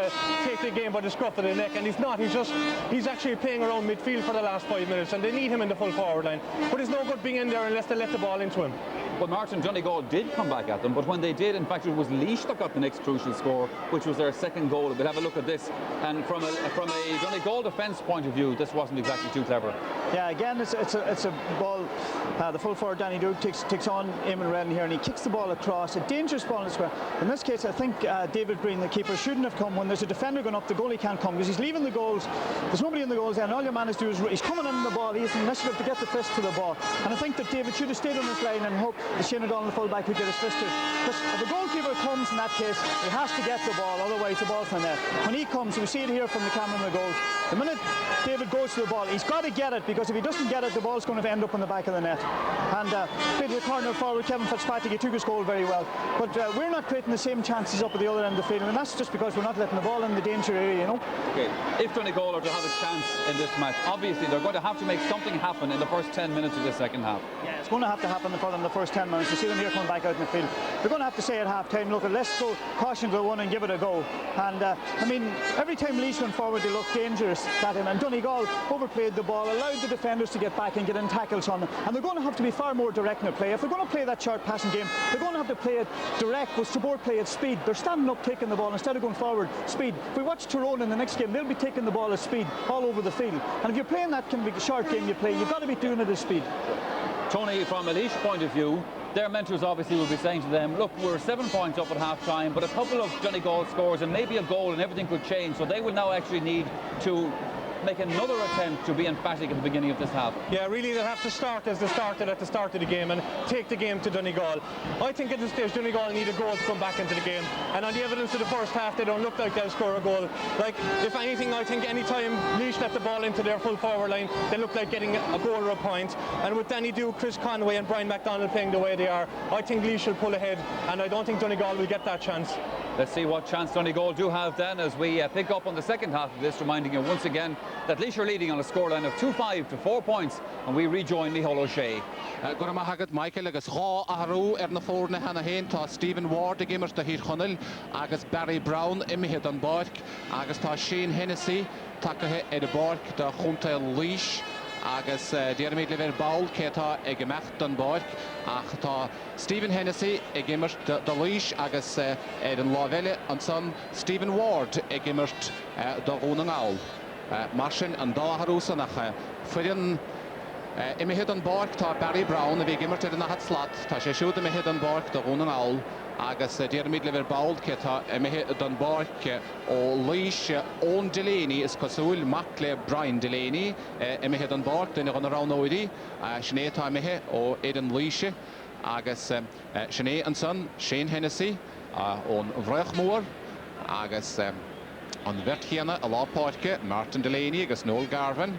Speaker 2: take the game by the scruff of the neck, and he's not. He's actually playing around midfield for the last 5 minutes, and they need him in the full forward line. But it's no good being in there unless they let the ball into him.
Speaker 1: Well, Martin, Donegal did come back at them, but when they did, in fact, it was Laois that got the next crucial score, which was their second goal. We'll have a look at this. And from a Donegal defence point of view, this wasn't exactly too clever.
Speaker 3: Yeah, again, it's a ball. The full forward Danny Duke takes on Eamon Redden here, and he kicks the ball across. A dangerous ball in the square. In this case, I think David Breen, the keeper, shouldn't have come. When there's a defender going up, the goalie can't come because he's leaving the goals. There's nobody in the goals, and all your man is doing is he's coming in the ball. He has an initiative to get the fist to the ball. And I think that David should have stayed on his line and hoped that Shane O'Donnell, the fullback, would get his fist to it. Because if the goalkeeper comes in that case, he has to get the ball, otherwise the ball's from there. When he comes, we see it here from the camera in the goals. The minute David goes to the ball, he's got to get it, because if he doesn't get it, the ball's going to end up in the back of the net. And played the corner forward, Kevin Fitzpatrick, he took his goal very well. But we're not creating the same chances up at the other end of the field, and that's just because we're not letting the ball in the danger area,
Speaker 1: Okay, if Donegal are to have a chance in this match, obviously they're going to have to make something happen in the first 10 minutes of the second half.
Speaker 3: Yeah, it's going to have to happen for them in the first 10 minutes. You see them here coming back out in the field. They're going to have to say at half-time, look, let's go caution to the one and give it a go. And I mean, every time Laois went forward, they looked dangerous that time. And Donegal overplayed the ball, allowed the defenders to get back and get in tackles on them. And they're going to have to be far more direct in their play. If they're going to play that short passing game, they're going to have to play it direct with support play at speed. They're standing up, taking the ball instead of going forward, speed. If we watch Tyrone in the next game, they'll be taking the ball at speed all over the field. And if you're playing that kind of short game you play, you've got to be doing it at speed.
Speaker 1: Tony, from a Laois point of view, their mentors obviously will be saying to them, look, we're 7 points up at half-time, but a couple of Donegal scores and maybe a goal and everything could change. So they will now actually need to make another attempt to be emphatic at the beginning of this half.
Speaker 2: Yeah, really they'll have to start as they started at the start of the game and take the game to Donegal. I think at this stage Donegal need a goal to come back into the game, and on the evidence of the first half they don't look like they'll score a goal. Like, if anything, I think any time Laois let the ball into their full forward line, they look like getting a goal or a point. And with Danny Duke, Chris Conway and Brian McDonald playing the way they are, I think Laois will pull ahead, and I don't think Donegal will get that chance.
Speaker 1: Let's see what chance Donegal do have then as we pick up on the second half of this, reminding you once again that Laois are leading on a scoreline of 2-5 to 4 points, and we rejoin Micheál O'Shea.
Speaker 4: Gora mahagad Michael agus Há Ahrú na fórna hana hen tá Stephen Ward a gimmers da hir chonel agus Barry Brown imihid an bark agus tá Shane Hennessy takahe ed bark da chunta Laois agus Diarmid Lever Baul Keta egemecht an bark ach tá Stephen Hennessy egimmers da Laois agus ed an Lavelle an son Stephen Ward egimmers da Donegal. Marsin an Dá Ahrú sanach Fyrjan imihid an bark tá Barry Brown a bhí gimmert ar na hat slat tá sé siúd imihid an bark da Donegal agus Diarmid Lever Baul Keta imihid an bark ó Laois ón Delaney is cosúil Macle Brian Delaney imihid an bark duine an rán óidí sné tá imihid ó Aidan Laois agus Sinead an son, Shane Hennessy, on Vrechmoor, agus an Vertchiana, a Lápáirce, Martin Delaney, agus Noel Garvin,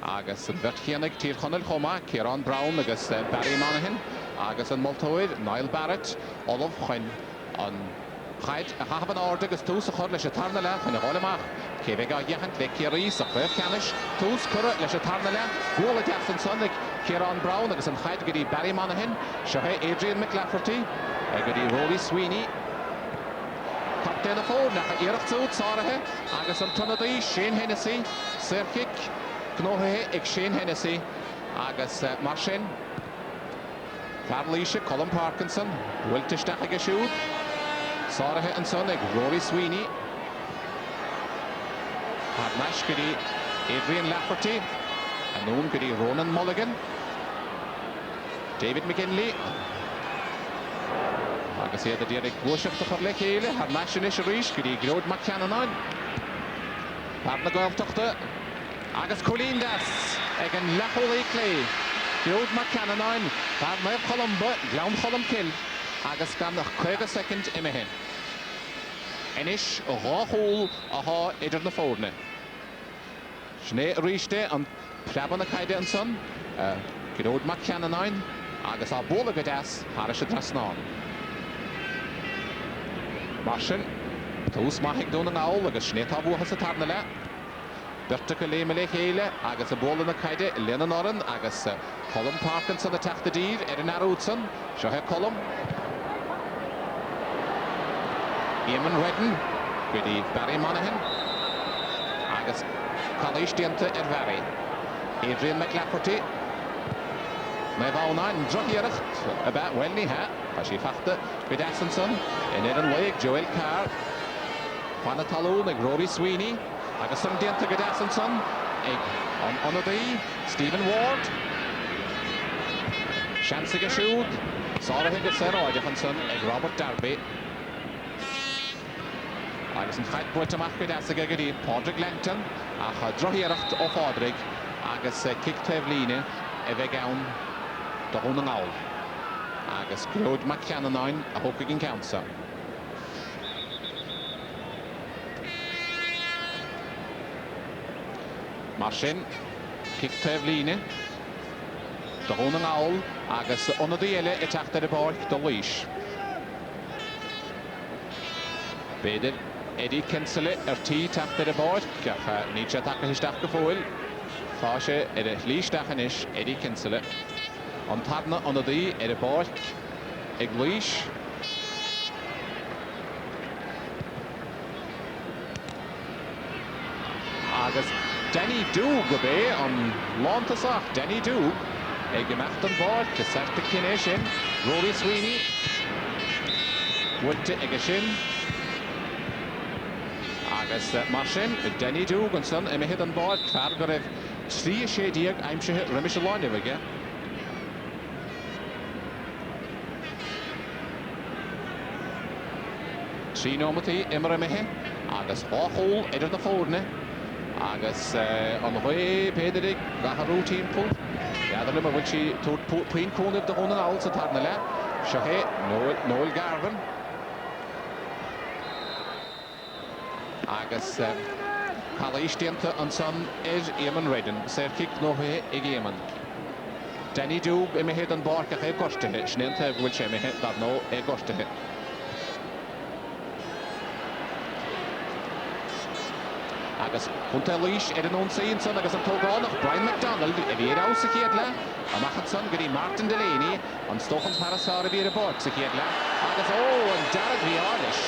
Speaker 4: agus an Vertchianig Tír-Chonel Choma, Kieran Brown, agus Barry Monaghan, agus an Multoid, Niall Barrett, Olaf Chyn, an Chaid a chaban orde agus tús a chur leis a tarna le chun a gáileach. Céfig a dhéchant le Ciarís a chréir ceannis, tús cura leis a tarna le, bhla deas an son Kieran Brown agus an chaid go dtí Barry Monaghan, seothe Adrian McLafferty, go dtí Rory Sweeney. Captain a fór nach a iirecht súd sáirithe, agus an tunnadaí Shane Hennessy, Serkic, gnóthaithe ag Shane Hennessy, agus mar sin, Clarlíse, Colin Parkinson, bhfuilteisteach ag a siúd, sáirithe an son ag Rory Sweeney, Harnash go dtí Adrian Lafferty, anún go dtí Ronan Mulligan, David McGinley, agus iad a dtíag bhuaiseachta chuir le chéile, Harnash in is a rís go dtí Gród McCannanáin, Bart na Gaeltachta, agus Colleen Das ag an lecholaí clé, Gród McCannanáin, Bart Mair Columba, Gleon Colum Kill, agus gan nach 20 second imihin. Inis a ráthúil athá idir na fórne. Sné ríiste an preban na caide an son, Gród McCannanáin, agus á bóla go deas Harris a Drasnán. Mar sin, tús maithigh Donegal agus sné tá bhuachas a tarna le. Birte go léime le chéile agus a bóla na caide Lennon Oran agus Colin Parkinson a teachta dír an Arúdson, seothe Colin. Eamon Redden, go dtí Barry Monaghan, agus Calais dianta Barry. Adrian McLafferty, na bhánain drochiarecht a bit well ní ha, tá sí feachta go deas an son, in an leig Joel Carr, Juana Talún ag Rory Sweeney, agus an dianta go deas an son, ag an Onadaí, Stephen Ward, Seansa go siúd, sáirithe go saráideach an son ag Robert Darby, agus an chaid buit amach go deas go dtí Padraig Langton, a drochiarecht ó Fádraig, agus Cic Líne a bheith ann do Donegal, agus Gród McCannanáin a thócaigh an Council. Mar sin, Cic Líne do Donegal, agus Onadaí eile i teachta de báirc do Laois. Beidir Eddie Kinsella tí teachta de báirc, ach ní sé tacha isteach go fóil. Tá sé ar a líisteach inis Eddie Kinsella. An tarna Onadaí ar a báirc ag Laois. Agus Danny Doug go bé an lántasach, Danny Doug ag imecht an báirc, go certa cinné sin, Rory Sweeney, bhuailte ag a sin. Agus mar sin, Danny Doug an son imimead an báirc, fear go raibh 3 aimsithe rimis a láine bhaige. Trí nómatí imar imimehe, agus áthúil idir na fórne, agus an bhaid Péidirig gatharú timppul, iadar lim a bhfuil si puin cúnamh do Donegal sa tarna le, seothe Noel Garvin, agus Calais dianta an son Eamon Redden, Serkic gnóthaithe ag Eamon. Danny Doug imimead an báirc ag gortathe, snéanta bhfuil sé imimead dar nó ag gortathe. Agus chunta Laois ar an ónsaíonn son agus an tógánach Brian McDonald a bhí ar sa chéad le, amachchan son go dtí Martin Delaney an Stochans Parasar a bhí ar a báirc sa chéad le, agus an Darragh Bhíális.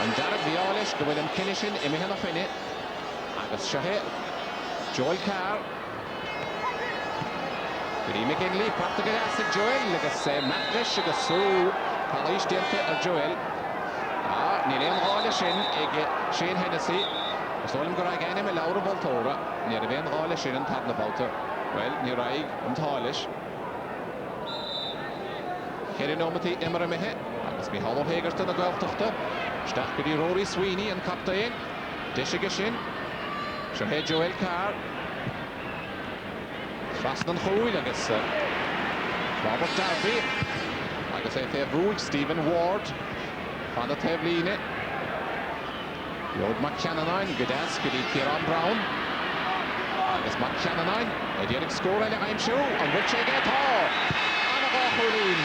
Speaker 4: An Darragh Bhíális go bhfuil an cinine sin imimead nach chuine, agus seothe Joel Carr, go dtí McGinley, Páirte go deas ag Joel, agus Mac agus sú Calais dianta ar Joel. Ní léon gáile sin ag Shane Hennessy, Is olim go raig enim Laura Baltóra, ní a bhéon gáile sin an tarna báta. Well, ní raig an táilis. Chéirí nómatí imar imimehe, agus mí halló hégarta na Gaeltachta. Steach go dtí Rory Sweeney an captaín, deise go sin. Seothe Joel Carr. Trasna an chúil agus Robert Darby. agus rúig Stephen Ward fan a teflíine. Jod McCannanain gydas gyda Kieran Brown. Agus McCannanain ydy'r sgôr eile aimsiw, ond wyt eich eto. An y gochwylun.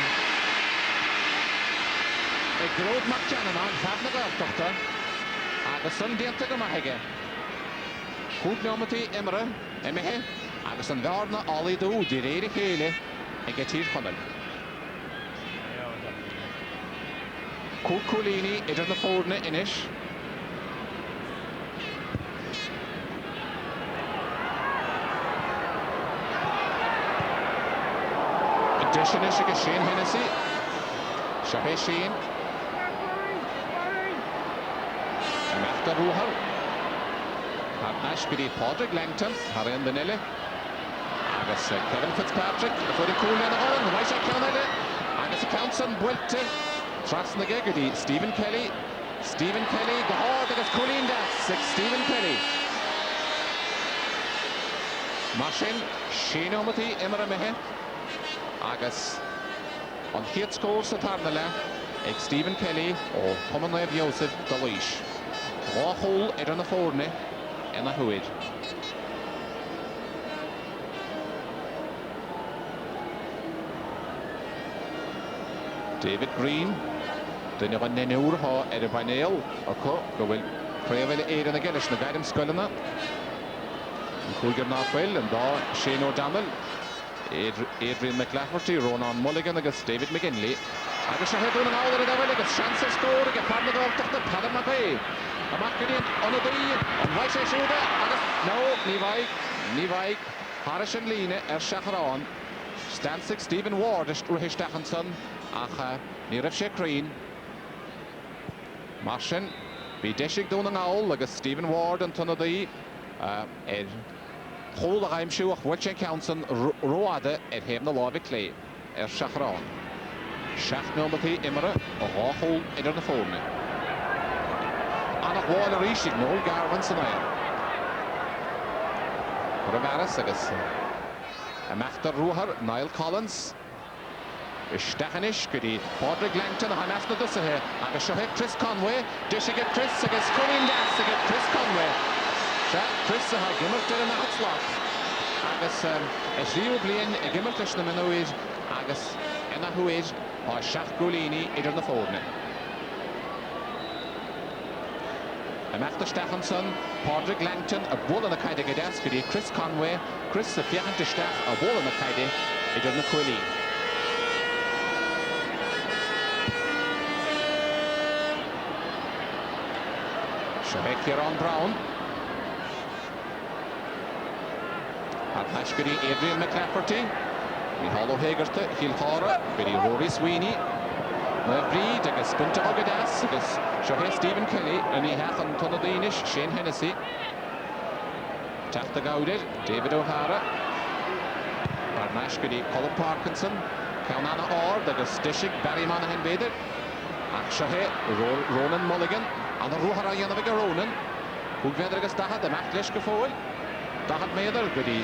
Speaker 4: Y grwyd McCannanain, ffafn y gwerthdochter. Agus yn diantag yma hege. Cwg neom ydy Emre, Emehe. Agus yn ddar na oli dŵ, di'r eir eich eile. Eg etir chonel. Cwg Cwlini, edrych na ffwrna inish. Dishinish ag Shane Hennessy. Shahe Shane. Machta Ruhal. Harnash gyda Padraig Langton. Harian Danelle. Agus Kevin Fitzpatrick. Fwyr i cwlio yn y hon. Waisio Cawnele. Agus y Counson Bwylte. Tras na gyda Stephen Kelly. Stephen Kelly. Gahord agus Colleen Das. Stephen Kelly. Marsin. Shane Omati. Imra Mehe. Agus on hit scores at Arnala, ag Stephen Kelly o Commonwealth Joseph Laois. Hole on the forne in a huid. David Green, the never nenur ha a panel, a co, go will prevail aid in the Gellish, the guidance scullina. Cougar Northwell and da Shane O'Donnell. Adrian McLafferty, Ronan Mulligan agus David McGinley. Agus a hedwn yn awr yr edrych agus sians y sgwr ag y parn y gortach na Padar McVeigh. A Macgyddian on y dŷ, ond waith eich siwda agus no, ni faig. Harish yn lŷn Siachran. Stansig Stephen Ward rwy'ch Stachanson ach ni rif se Creen. Marsin, fi desig dwn yn awr agus Stephen Ward yn tyn o dŷ. Hol ag aimsiw ach Wiltshire Counson roade heb na Laois Clay Siachran. Siach mewn beth i Imre o hol idir na ffwrna. Anach wall yr eisiau nôl Garvan sy'n air. Ryfaris agos y mechtar rwhar Niall Collins. Stachanish gyda Padraig Langton a hanes na dysa he. Agos sio he Chris Conway. Dysig y Chris agos Colleen Das agos Chris Conway. Chris a ha gimmert yn y hatslach. Agus es rhyw blin y gimmert ys na mynwyd agus yn a hwyd o Siach Gwlini idir na ffwrna. Y mechta Stachanson, Padraig Langton a bwol yn y caide gydas gyda Chris Conway. Chris y fiachant y Stach a bwol yn y caide idir na Cwlin. Siobhe Kieran Brown. Harnash gyda Adrian McLafferty. Mi Hollow Hagerte, Hilhara, gyda Rory Sweeney. Na bryd agos Bunta o gydas, agos Siobhe Stephen Kelly, yn ei hech yn ton o Danish, Shane Hennessy. Tachta Gawdir, David O'Hara. Harnash gyda Colin Parkinson. Cawn Anna Ord, agos Dishig Barry Monaghan Bader. Ach Siobhe Ronan Mulligan. Anna Ruhara Ian of Ronan. Hwgfedr agos dahad, y Machtlish gyffwyl. Dahad Meidr gyda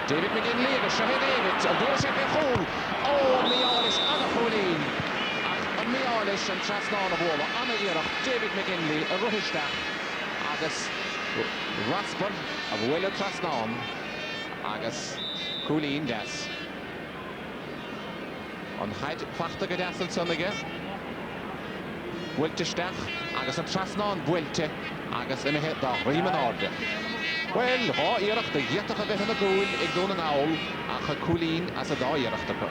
Speaker 4: David McGinley agos Siobhe David. Ond dwi'n siach eich hwl. O, mi olish Anna Cwlin. Ac mi olish yn trasnawn o bwol. Anna Irach, David McGinley, y rwhisdach. Agos Rasper, a fwyl y trasnawn. Agos Cwlin Das. Ond haid ffachta gydas yn synnige. Bwylte stach, agos yn trasnawn bwylte. Agos yn eich da, rhym yn orde. Wel, ha Irach dy ietach a beth yn y gwyl ag dôn yn awl ach y Cwlin as y da Irach dy pa.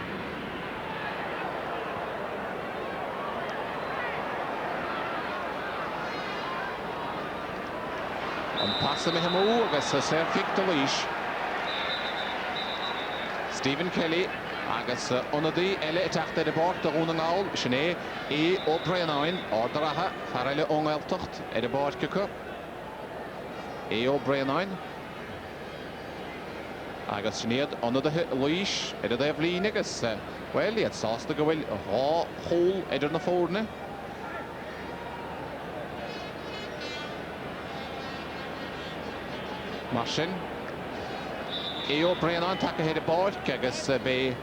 Speaker 4: Ond pasa mi hymw agos y serfig dy lys. Stephen Kelly agos unadi ele etachta de bort de rôn yn awl syne o Breanain ordra ha farele ongeltocht de bort gyko. O Breanain. Agus syniad ond y lys edrych de flin agos wel iad sas dy gywyl hol edrych na ffwrna. Marsin. O Breanain tac ahead of bort agos be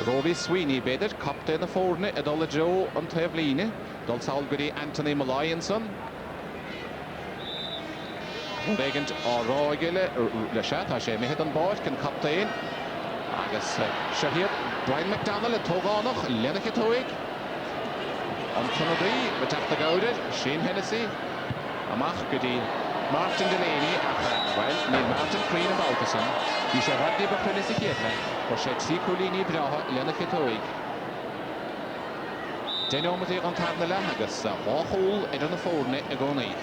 Speaker 4: Rory Sweeney beidir, captain na fórne, a dul Joe an taobhlíne, dul saol gudi Anthony Malionson. Begint á ráigile le se, tá sé mihid an báid cyn captain. Agus Shahir, Brian McDonald a tógánach, Lenach a tóig. An Trinity, betach the gaudir, Shane Hennessy. Amach gudi Martin Delaney, well, Neil Martin Crean of Baltason. Di sé raddi bachrynis I chiedle, or sé tí cwlini braha, Lenach a tóig. Denomathi an tarnala, agus hachol idir na fórne a gónaí.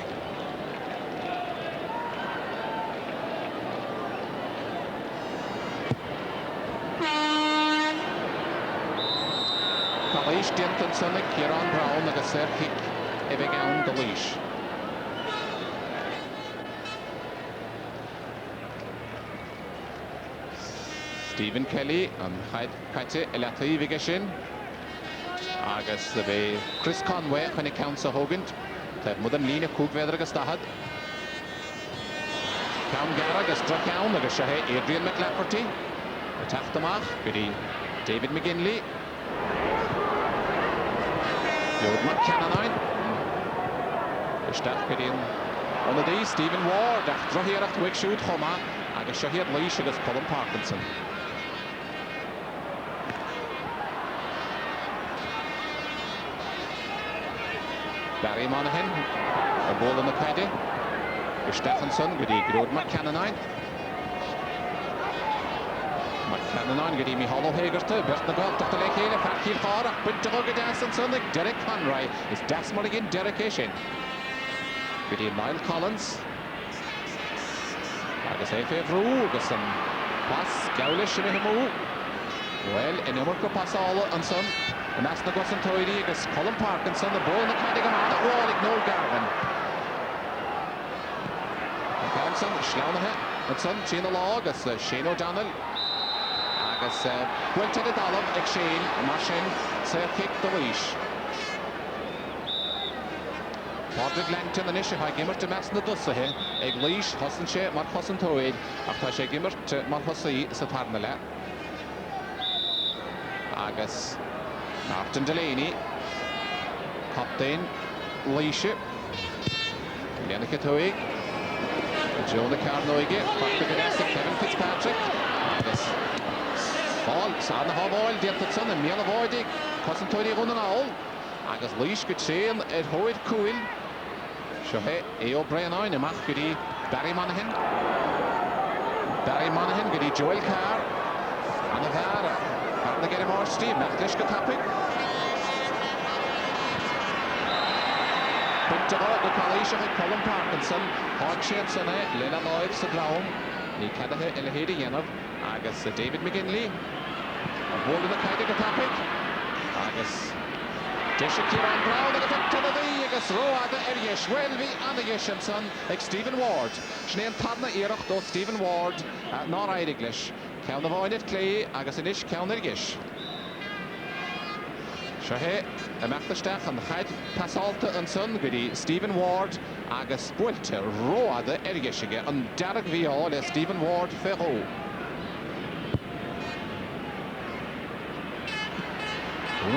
Speaker 4: Laois Denton Sonic, Kieran Brown, agus Kick, Evigan de Laois. Stephen Kelly, an Kaite, Elati Vigashin. Agus the Chris Conway, when he counts a Hogant. The Mudan Lina Cookweather agus Dahad. Cam Gara, agus Dracown, agus Shahe, Adrian McLafferty. Attack the Mach, David McGinley. Lord McCannanine. Stach gedin. On the day, Stephen Ward. After here, after Wick shoot, Homa. Agus Shahid Laois agus Colin Parkinson. Barry Monaghan. A ball in the paddy. Stephenson. Good Lord McCannanine. McCannanine, good Michal Hagerty, Bert na Galt, Dr. Lekele, Farkil Hara, Winter Hugger Dasson, Sunday, Derek Conroy, is Dasmar again, Derek Eshin. Good Niall Collins. Agus Efe Vroo, agus pass, Gaulish in Himu. Well, in Umurka pass all and son, and that's the Gusson Toydi, agus Colin Parkinson, the ball in the Cadigam on the wall, ignore Garvin. Parkinson, Schlaunahe, and son, Shane Law, agus Shane O'Donnell. Agus Gwynted y dalwm, ag Shane, Marsin, sef Kick de Laois. Padraig Langton yn eisiau ha gymryd y mes na dysa hi, ag Laois hosan sé mar hosan tywyd, ac ta sé gymryd mar hosi sa tarnale. Agus Martin Delaney, captain Laois. Lenach y tywyd. Jonah Carnoige, Patrick Gadesi, Kevin Fitzpatrick. Agus Ball, Sarna Havoil, Denton and Mela Voidig, Cousin Tony running all. Agus Laois could say in at Hoyt Cool. Shohe, A. O'Brien on a Mach goody, Barry Monaghan. Barry Monaghan, goody Joel Carr. And the Vara. Hard to get him more Steve, Mathlish got topic. But the college of Colin Parkinson, Hard Shanson, Lena Lloyd, Sadrown. Ní Cadahe Elahedi Yenov, agus David McGinley. A ball in the Cadig topic. Agus Desha Kieran Brown, agus up to the V, agus Roada Eriesh, Welby, and the Yeshenson, like Stephen Ward. Schnean Tadna Erach, do Stephen Ward, nor Eidiglish. Count the void at Clay, agus Inish, count Ergish. Shahe, a Machtastach, and Head Passalta and Son, goody Stephen Ward, agus Bulte, Roada Ergishige, and Derek Viola, Stephen Ward, Ferro.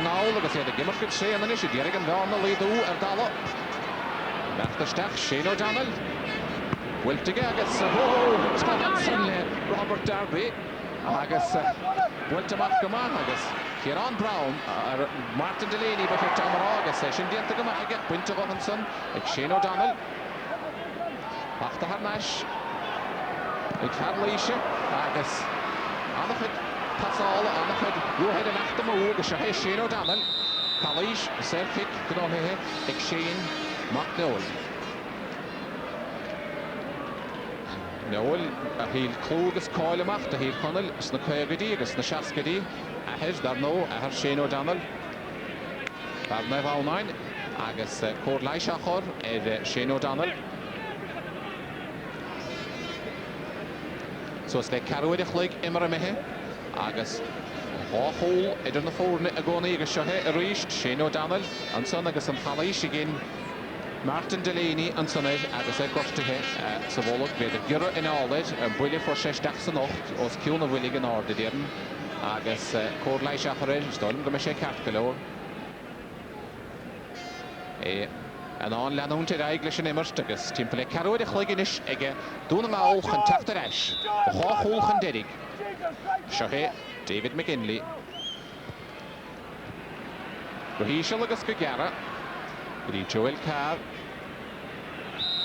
Speaker 4: Now, agus the gimmer could say, and then she Derek and Don the lead, Erdala. Machtastach, Shane O'Donnell. Wiltige, agus, Robert Darby, agus Bulte Machgaman, agus. Kieran Brown, Martin Delaney, but here Tom Raga session, the Antagamaga, Winter Robinson, Shane O'Donnell. After Harnash, Laois, agus, Anachid, Passal, Anachid, Ruhead and after Moog, Shane O'Donnell, Laois, Selkick, Gnohe, Shane, McNoll. Noel, he'll Clogus Coilemach, he'll Connell, Snakoyagadi, Snashaskadi. Ahir dar no, Ahir Shane O'Donnell. Dar nef awnain, agus Cwr Laishachor, Shane O'Donnell. So it's like Carwyd Echlig immer mehe, agus Hachol, idir na fórne agoni, agus Shahe Arish, Shane O'Donnell, and son agus an Laois again, Martin Delaney, and son agus Gorstihe, Savolog, ved Gyrra in Alled, and Willie for 6 dags and 8, os Kiona Willig in Orde deren. agus cór Laois a chuir stoilm go me sé ceart go leor. An an leanúnta aigla sin immert agus timppla carúid a chluiginis ige dúna áilchan teachtar eis chá chúlchan deirig. Seo hé David McGinley. Go híisiil agus go gearra Grí Joel Carr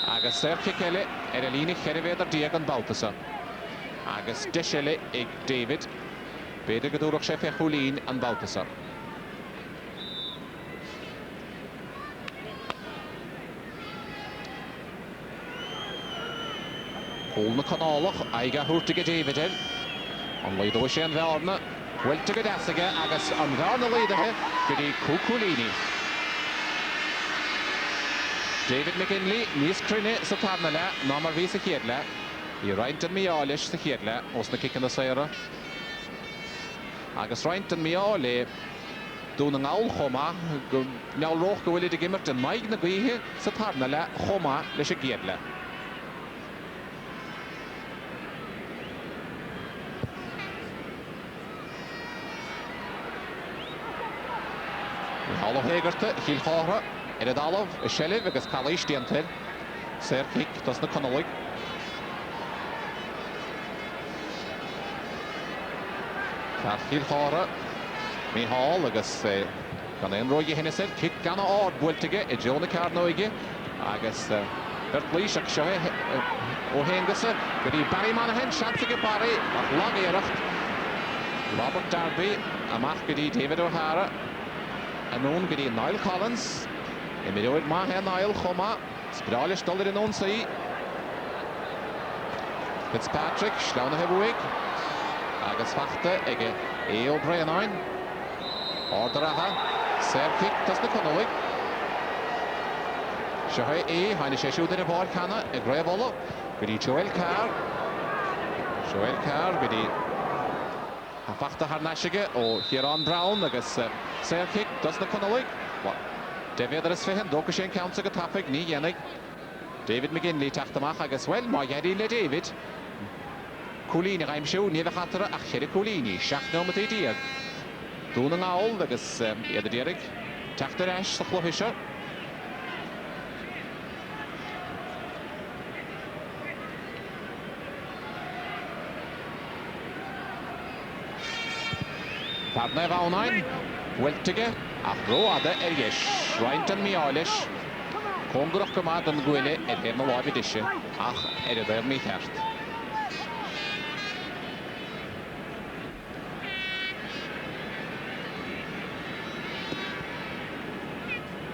Speaker 4: agus Serkic eile a lína cheirvéad ar díag an Baltasa. Agus deisiile ag David beidir go dúrach sé fechúlín an Baltasa. Hól na canálach aige húrtaige David el. An leidó sé an bhearna, bhfuiltaige deasaige agus an bhearna leidathe go dtí Cúcúlíní. David McGinley níos crunne sa tarna le ná mar bhí sa chéad le. Í roinnt an míális sa chéad le os na cicin na saoire. Agus roinnt an míála dúna ngáil chomá go neallróch go bhfuil gimmert an maig na gaotha sa tarna le chomá leis a chéad le. Hall Hegarta, Híl Chára, Dalamh, Shelley agus Calais Diantel, Serkic, tas na Connolig. Car Híl Chára, Mihal agus gan roigi hinnesir, kick gan ád builtige I Jonah Carnoige, agus Lís ag seo ó Hengasa, go dtí Barry Monaghan, seansaige Barry, ach lag éireacht. Robert Darby, amach go dtí David O'Hara, Anún go dtí Niall Collins, I midóid maithe Niall chomá, sprális dullar in ón saí. Fitzpatrick, sleanathe buig, agus fachta ige O'Brien. Ordracha, Serkic, tas na Connolig. Seo haine sé siúd in a bhar canna, I gréibhóla, go dtí Joel Carr. Joel Carr, go dtí fachta har naisige ó Ciarán Brown agus Serkic, tas na Connolig. David is fihin, dócha sé counts go tapig, ní dhéanaig. David McGinley teachtamach agus well, má geirí le David. Cúlíní aimsiú, ní bheitchatara ach cheir Cúlíní, 16 díag. Dúna ngáil agus iad dírig, teachtar eis sa chluhiise. Tarna bhánain, bhfuiltige ach róada dheis, roinnt an míális, cóngrach go maith an ghuaile na láimh diise ach dheir mí cheart.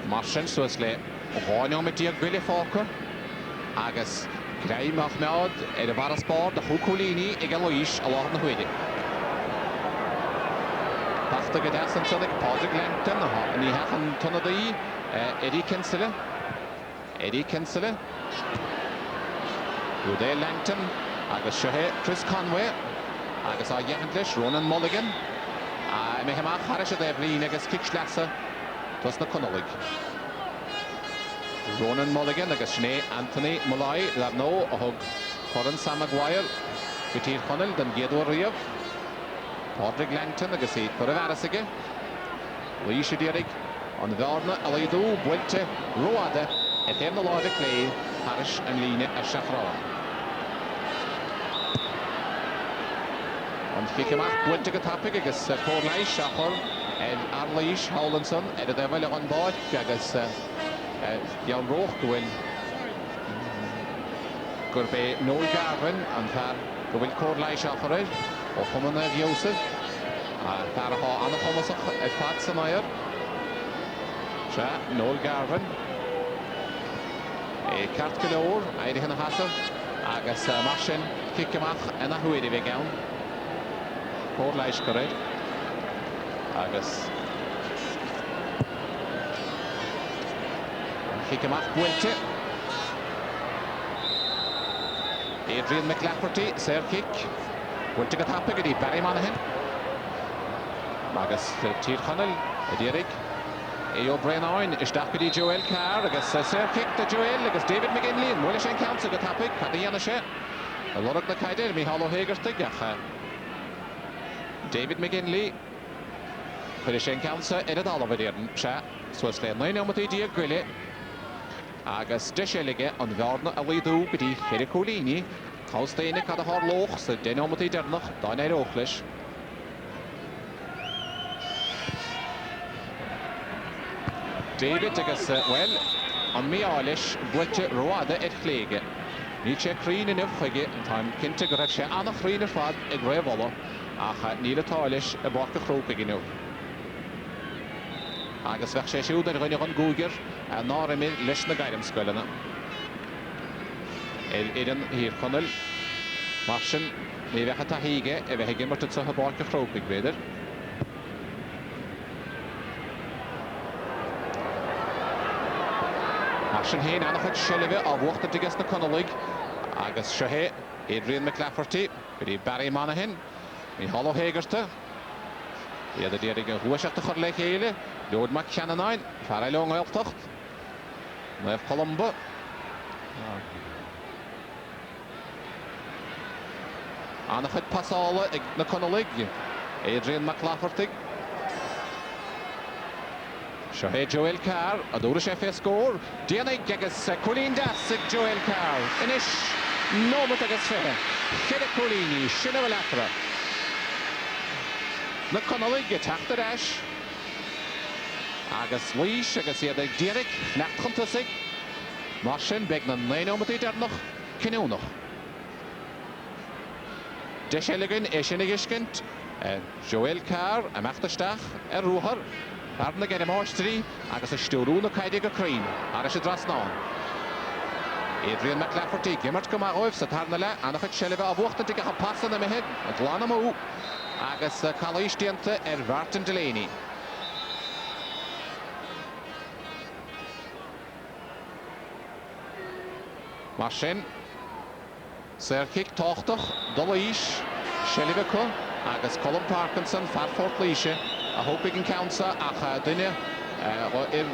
Speaker 4: Mar sin suas le gháineáim a díag ghuaile fáca agus greimach mead a bhar a spáir de Cúcúlíní ag Laois a láth na huide. Pachta go deasan tunig Padraig Langton ní hechan tunna daí Eddie Kinsella Rudé Langton agus seohé Chris Conway agus á dhéchant leis Ronan Mulligan mé heamach haris a bhlín agus kickslasa tas na Connolig. Ronan Mulligan agus sné Anthony Mulai dar nó a thug choran Sam Maguire go tír chonil den géadú riamh. Padraig Langton agus é chur a bharasige. Laois dírig an bhearna a leidú builte róada a théim na láimh clé haris an líne a seachrán. An ficeamach builte go tapig agus cór Laois seachar ar Laois Howlandson a bhfuil an báid agus dean róch go bhfuil gur bé Noel Garvin an fear go bhfuil cór Laois seachar ó chumanna bheosa fear aá anna chumasach ag fad san air. Se Noel Garvin ceart go leor éidirich na hasamh agus mar sin ciceamach ina thuidir bheith ann. Cór Laois go raibh agus ciceamach builte. Adrian McLafferty, Serkic. Builte go tapig go dtí Barry Monaghan. Agus tír chonil a dírig. O'Brien isteach go dtí Joel Carr agus Serkic de Joel agus David McGinley muile sé counts go tapig cad dhéana sé. A lorach na caidir mí Hall Hegarta gacha. David McGinley. Chuir Counsa ar a dal bhíon se suas le 9 díag grile. Agus de séige an bhearna a líadú go dtí chéidir cholíní. Cástaine cad a thar loch sa 9 dénach dá éir óchlis. David agus, well, an méális buite roiada ar chléige. Ní sé chrín in chuige an taim cinnte go raibh sé annach chrín ar fad ag réabhla ach níl atális a barca chrópa ginú. Agus bheith sé siúd ar rinne an gúgur a ná mé leis na gairim scoilena. Idan hir chonel. Marsin ní bhecha tá híige a bheith gimmart sa barca chrópa gréidir. Marsin héin annach chuid seilibh a bhuachta digas na conalig agus sehé Adrian McLafferty gyda Barry Monaghan ní Hollow Hagerta iad a déirig a huaiseachta chur le chéile Lord McShannon fara long oiltocht Nef Columba annach chuid pasála ag na conalig Adrian McLafferty Sehé Joel Carr, a dúra sé fé scór. Déanaig agus Colleen Das ag Joel Carr. Inis, nómat agus fé. Chéad Collini, sinna bhfuil athra. Na conalig a teachta reis. Agus Laois agus iad ag déanaig, nechtchuntasig. Mar sin beag na 9 dénach, cinúnach. De séiligin sinna giscint. Joel Carr, a mechtasteach, a rúthar. Arna gen máistrí agus a stúrúna caiide go crín, ar is dras ná. Adrian McLafferty, gimmart go má óibh sa tarna le, annach chuid seilibh a bhuachta dig a passan am head, a glána mú, agus Calais dianta Martin Delaney. Mar sin, Serkick táchtach, Laois, seilibh co, agus Colin Parkinson, Farfort Laoise, a hopig yn Counsa ach dyna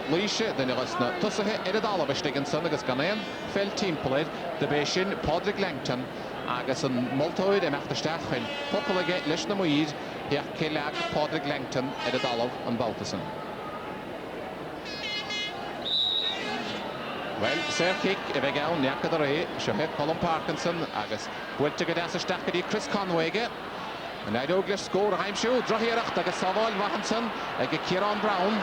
Speaker 4: Laoise dyna gos na tusach ar a dal bheith an san agus gan éon fel timplaid de bésin Padraig Langton agus an moltóid a meachtasteach chuil popolaige leis na muid heach céileag Padraig Langton ar a dal an Baltasan. Well, Serkick a bheith ann neachad a ré seo Colin Parkinson agus bhuilte go deasasteach go dtí Chris Conwayge and I don't get score a heimshow, Drohieracht, like a Saval Wahanson, like a Kieran Brown.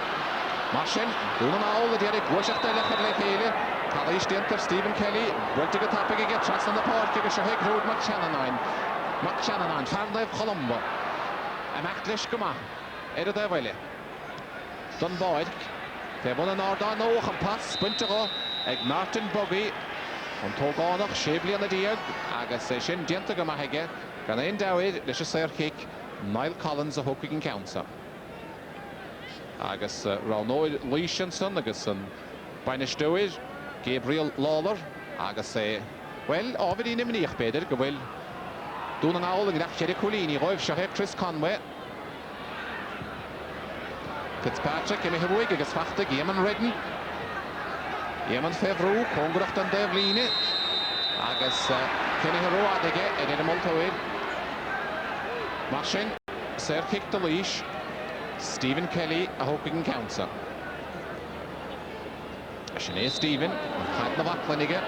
Speaker 4: Martin, doing all the Derek, Washington, Lechele, Calais Denter, Stephen Kelly, went to get tapping again, trust on the park, give a Shahek Road, McShannon, Farnlev Columba, and Maclish Guma, Edo Devile. Dunboyd, they won an order, no, and pass, Spintero, like Martin Boggy, on Togonach, Shavely on the Diag, Agasation, Gentagama. Gan ein dawyd, leis y Serkick, Niall Collins a hwcig yn Counsa. Agus Raunoid Leishanson, agus yn Bainish Dywyd, Gabriel Lawler, agus wel, ofyd un ymwneich beder, gywyl dŵn yn awl yn gynach Jerry Collini, roedd Shahek Chris Conway. Fitzpatrick, ym hyfwyg, agus fachtig, Eamon Redden. Eamon Fefrw, Congracht yn Devlini. Agus Kenny Heroadige, yn y Moltoid. Martin, Serkick Laois, Stephen Kelly a hwcig yn Counsa. Sinead Stephen, yn chad na faclanige.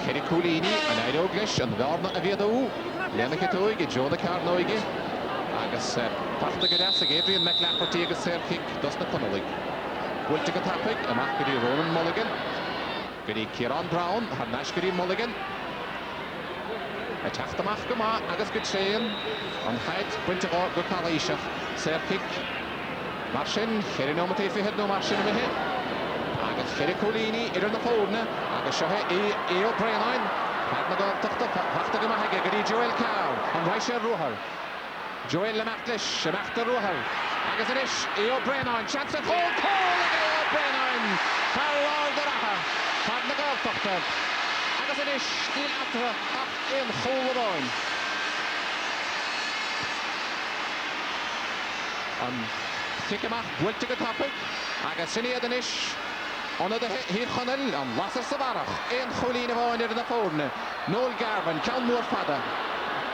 Speaker 4: Ceri Collini, yn eid oglish, yn ddarna a fiad o. Lena Catoig, Jonah Carnoige. Agus parta gydas ag Adrian McLafferty agus Serkick dos na Connolig. Wylte gytapig, ymach gyda Ronan Mulligan. Gyda Kieran Brown, harnas gyda Mulligan. A tachtamach gyma agus gyd trein. Ond haid, bwynt o go Calaiseach, Serkick. Martin, Cherin o'n mateifi hyd no Martin yma hyn. Agus Ceri Collini, i'r na ffwrna. Agus sio he e o Brenain. Haid na gael tachta gyma hege gyda Joel Carr. Ond rhaid sy'n rwhar. Joel Lemachlish, Lemachta rwhar. Agus yn ish, e o Brenain. Chance yn chol, col e o Brenain. Parwal dy raha. Haid na gael tachta. Agus yn ish, un atra, ach un chol o roen. Ticamach, bwylte gytapig, agus syniad yn ish, ond ydy hir chonel, ond lasar safarach, ein chwlin y foen i'r na ffwrna, nôl garfan, cael mwr ffada,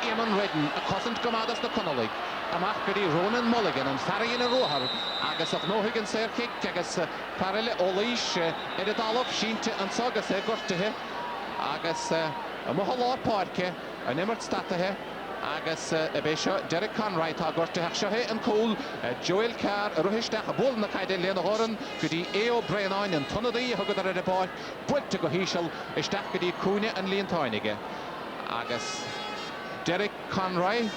Speaker 4: Eamon Redden a cosint gomadas na Connolly. Amach godi Ronan Mulligan an Farry in a Rohar agus of Nohigan Serkick agus Parale Olish Edidalov Shinte and Sagas Gortehe agus a Mohalor Parke an Emmert Statahe agus a Besha Derek Conright a Gortehe Shahe and Cole Joel Carr a Ruhistach a Bull na Kaide Lena Horan godi Eo Brennan and Tonadi Hugadar at the Park Put to go Hishel Istach godi Kune and Leon Toynige agus Derek Conroy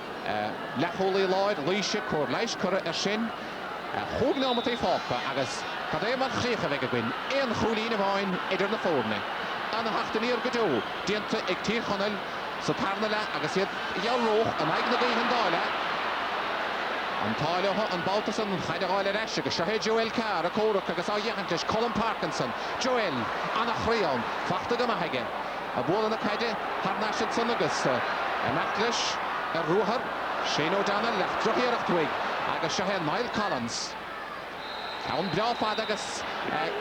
Speaker 4: Laois Lloyd Laois Corlais Curra Ershin Hoogna om het even agus Cadé mar chrécha weg gwyn een choline vain idir na fórne an hachten neer gedo diente ik tier channel so parnela agus het jou roog an eigen gehen dale an taile an Baltason chaide gaile reise agus Shahe Joel Carr a córaach agus á dhéantais Colin Parkinson Joel an chréan fachta go maithige a bóla na caide harnáisiid san agus a Maclish a Ruhar Shane O'Donnell left drohiach twig agus Shahe Niall Collins Cawn brafad agus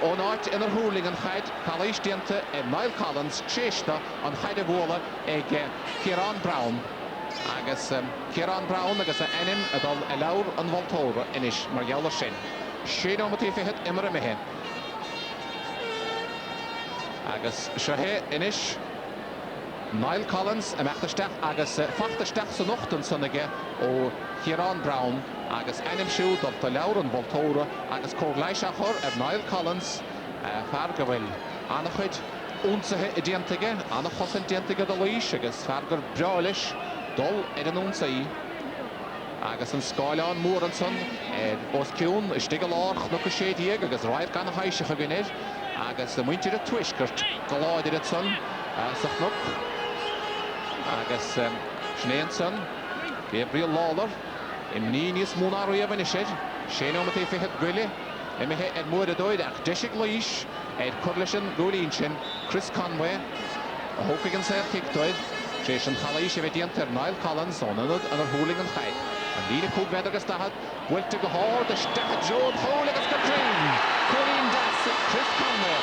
Speaker 4: ónáit in húling an chaid Calais diente Niall Collins tréista an chaide bóla ag Kieran Brown agus Kieran Brown agus a enim a dal a laur an Voltóra inis mar jaula sin Shane O'Matí fihet immer a mehe agus Shahe inis Niall Collins a mechtastach agus fachtastach san nochten sonnige ó Kieran Brown agus enim siúd of the laur an Voltóra agus Corlaisachor Niall Collins fargawil anachid únsahe i diantige anachos an diantige da Laois agus fargar braulish dol an únsaí agus an Skáileán Móranson os ciún istigil árch no go sé diag agus raid gan haisiach a gynir agus muintir a twiskert galáidir it son sachnok agus Schneanson Gabriel Lawler im níos múnar évan isir Shane O'Matí fihet gwile imihe mór a dóid ach deisig Laois curlisin gólínsin Chris Conway a hópig an Serkick dóid Jason Calais a diantar Niall Collins onanad an húling an chaid an lína cúgved agus dahad bhuilte go háir de stachad Joe Hall agus Catrin Colleen Das Chris Conway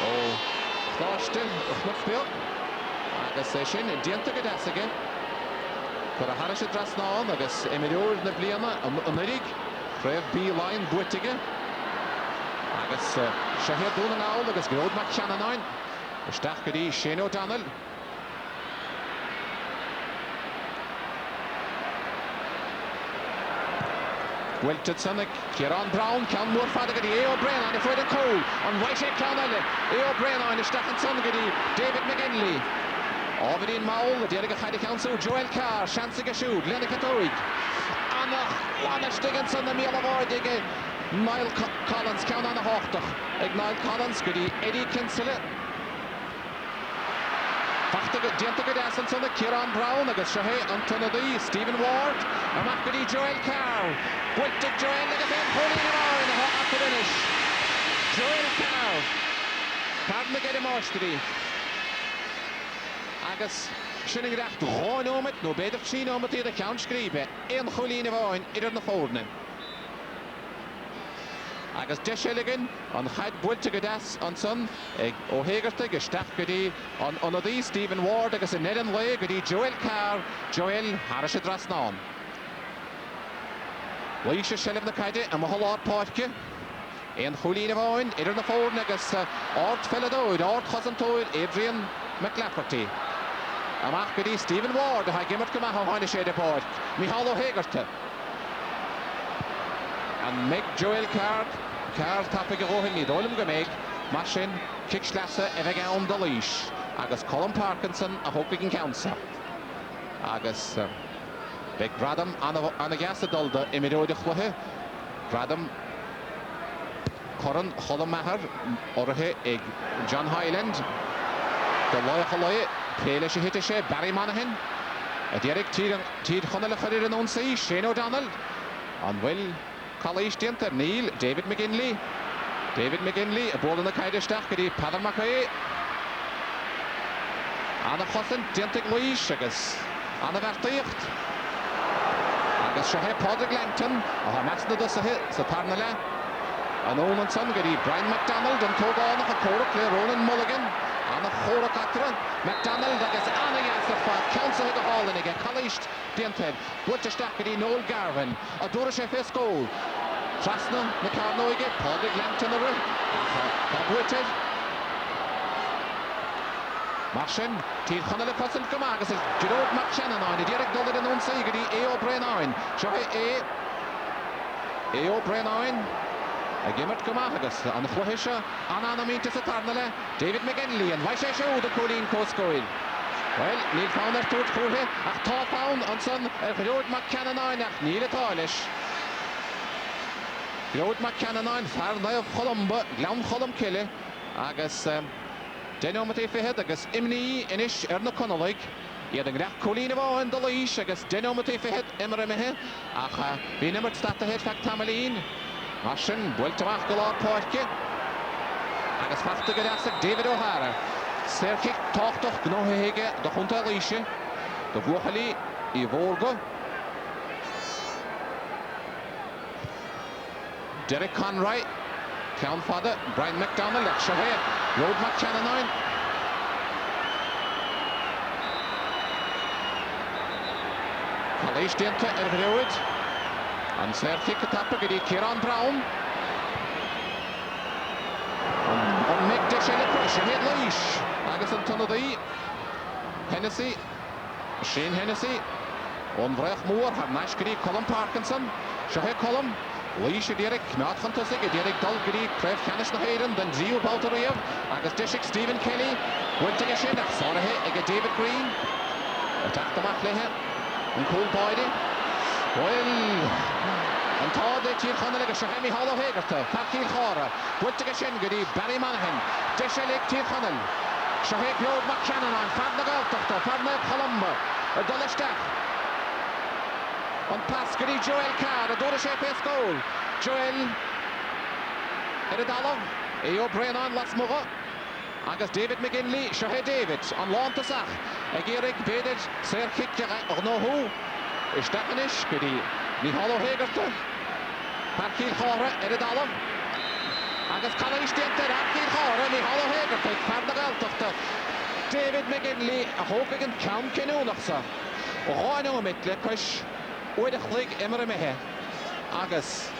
Speaker 4: ó chláiste a chmupfil agus sin dianta go dasige Cur a haris a drasnáin agus imimeúir na bliana an irig Fréh B-line buitige agus Shahe dúna áil agus gród mac Shananáin Stach go dtí Shane O'Donnell Wilted sannig Kieran Brown ceann mór fada go dtí Eo Brennan i foiid an cóil an bhaise ceann eile Eo Brennan isteach an sanna go dtí David McGinley Ábhíonn Maul a déirigh a chaide ceann Joel Carr seansa go siúd Lena Catóig annach lánaistigin san na míle bháidige Niall Collins ceann anna háchtach ag Niall Collins go dtí Eddie Kinsella Fachta go dianta go deas an sanna Kieran Brown agus Shahe an Tonadí Stephen Ward amach go dtí Joel Carr Bhuilte Joel agus an Pauline Ryan a after finish Joel Carr Carna get him áistrí agus sinnig recht ráin ómit nó beidir sin ómit iad a ceann scríbe éon cholín a bháin idir na fórne agus deisiligin an chaid bhuilte go deas an son ag ó hégarta go steach go dtí an Onadí Stephen Ward agus in Nedan Le go dtí Joel Carr Joel haris a drasnáin Laois a sellif na caide a mohalár páirce éon cholín a bháin idir na fórne agus ort felladóid ort chosantóid Adrian McLafferty amach go dtí Stephen Ward a ha gimmert go maith háine sé de páirc Micheál Ó Hégarta an meg Joel Carr tapig a róhin ní dólam go méid mar sin kickslasa a bheith ann da Laois agus Colin Parkinson a hópig an ceansa agus beag gradam anna gheasa dulda i midóide chluthe gradam choran cholam mahar orthe ag John Highland go loia Péile sé hitte sé Barry Monaghan a déirigh tír chonneile chuir an ónsaí Shane O'Donnell an bhfuil Calais diantar Neil David McGinley a bóla na caidisteach go dtí Padar Mackay anna chosan diantaigh Laois agus anna bheartaíocht agus Shahe Padraig Langton a ha measna dosaithe sa tarna le an óman son go dtí Brian MacDonald an tógáánach a córaach le Ronan Mulligan Anna chóra catran, McDonald agus Anna Yasser fad, Council the Hall and again, Calist Diented, Butcher Stackedy, Noel Garvin, a Dora Sheffield goal. Trasna, McCarnoige, Padraig Lantoner, Butcher. Marshin, Tír Channel Puzzle Gamagas, Gerard McShannon on the direct dollar and on Sigurdy, A.O. Brennan, Shahi A.O. Brennan, a Gimmert Gamagas, on the Flahisha, Anna Mintis at Tarnale, David McGinley, and Vaisha Show the Colleen Coascoil. Well, Neil Fowler to Fuhe, a top pound on Son, Gerard McCannon, Neil Talish. Gerard McCannon, Farnay of Columba, Glam Colum Kelly, Agus. Denomatí fihead agus imní inis na Connolig. Iad an grach Colleen bháin do Laois agus denomatí fihead imre mehe. Ach bí nimmert stat ahead fach Tamalín. Marshin, builtamach go lá Páirce. Agus fachta go deasach David O'Hara. Serkick táchtach gnóthaige do chunta Laoise. Do bhuachalí I Vorgo. Derek Conroy. Count Father, Brian McDonald, Shahay, Road McCannon. Calais Dente, Erfrewyd. And Serkick a tapper, Giddy Kieran Brown. On Mick Dishelle Pressure, Head Laois. Agus and Tunnedy. Hennessy, Shane Hennessy. On Vrech Moore, have Nashgiri, Colin Parkinson. Shahay Colin. Laois Derek, Matt Fantastic, Derek Dalgary, Trev Canis na Hayden, then Zio Baltariev, Agus Dishik, Stephen Kelly, Winting a Shin, Sorah, David Green, attack the Maclehe, and Cole Boydie. Well, and Todd, Tír Channel, Shahemi Hollow Hagerta, Fakil Hora, Winting a Shin, Goody, Barry Manahan, Dishelik Tír Channel, Shahek Road McCannon, Farnagal, Farnag Columba, Dullistach. On Pascary, Joel Carr, a Dora Sheffield goal. Joel Eridalov, A.O. Brennan, Lasmova. Agus David McGinley, Shahay David, on Lantasach. A Gerig, Beded, Serkick, Ornohu. Istachanish, Gidi, Nihalo Hagerta. Parkil Hora, Eridalov. Agus Calais Dente, Parkil Hora, Nihalo Hagerta, Farnagal, David McGinley, a Hokigan, Count Kenunachsa. Rhino Mitle, Kush. Oedach lig immer mehe. Agus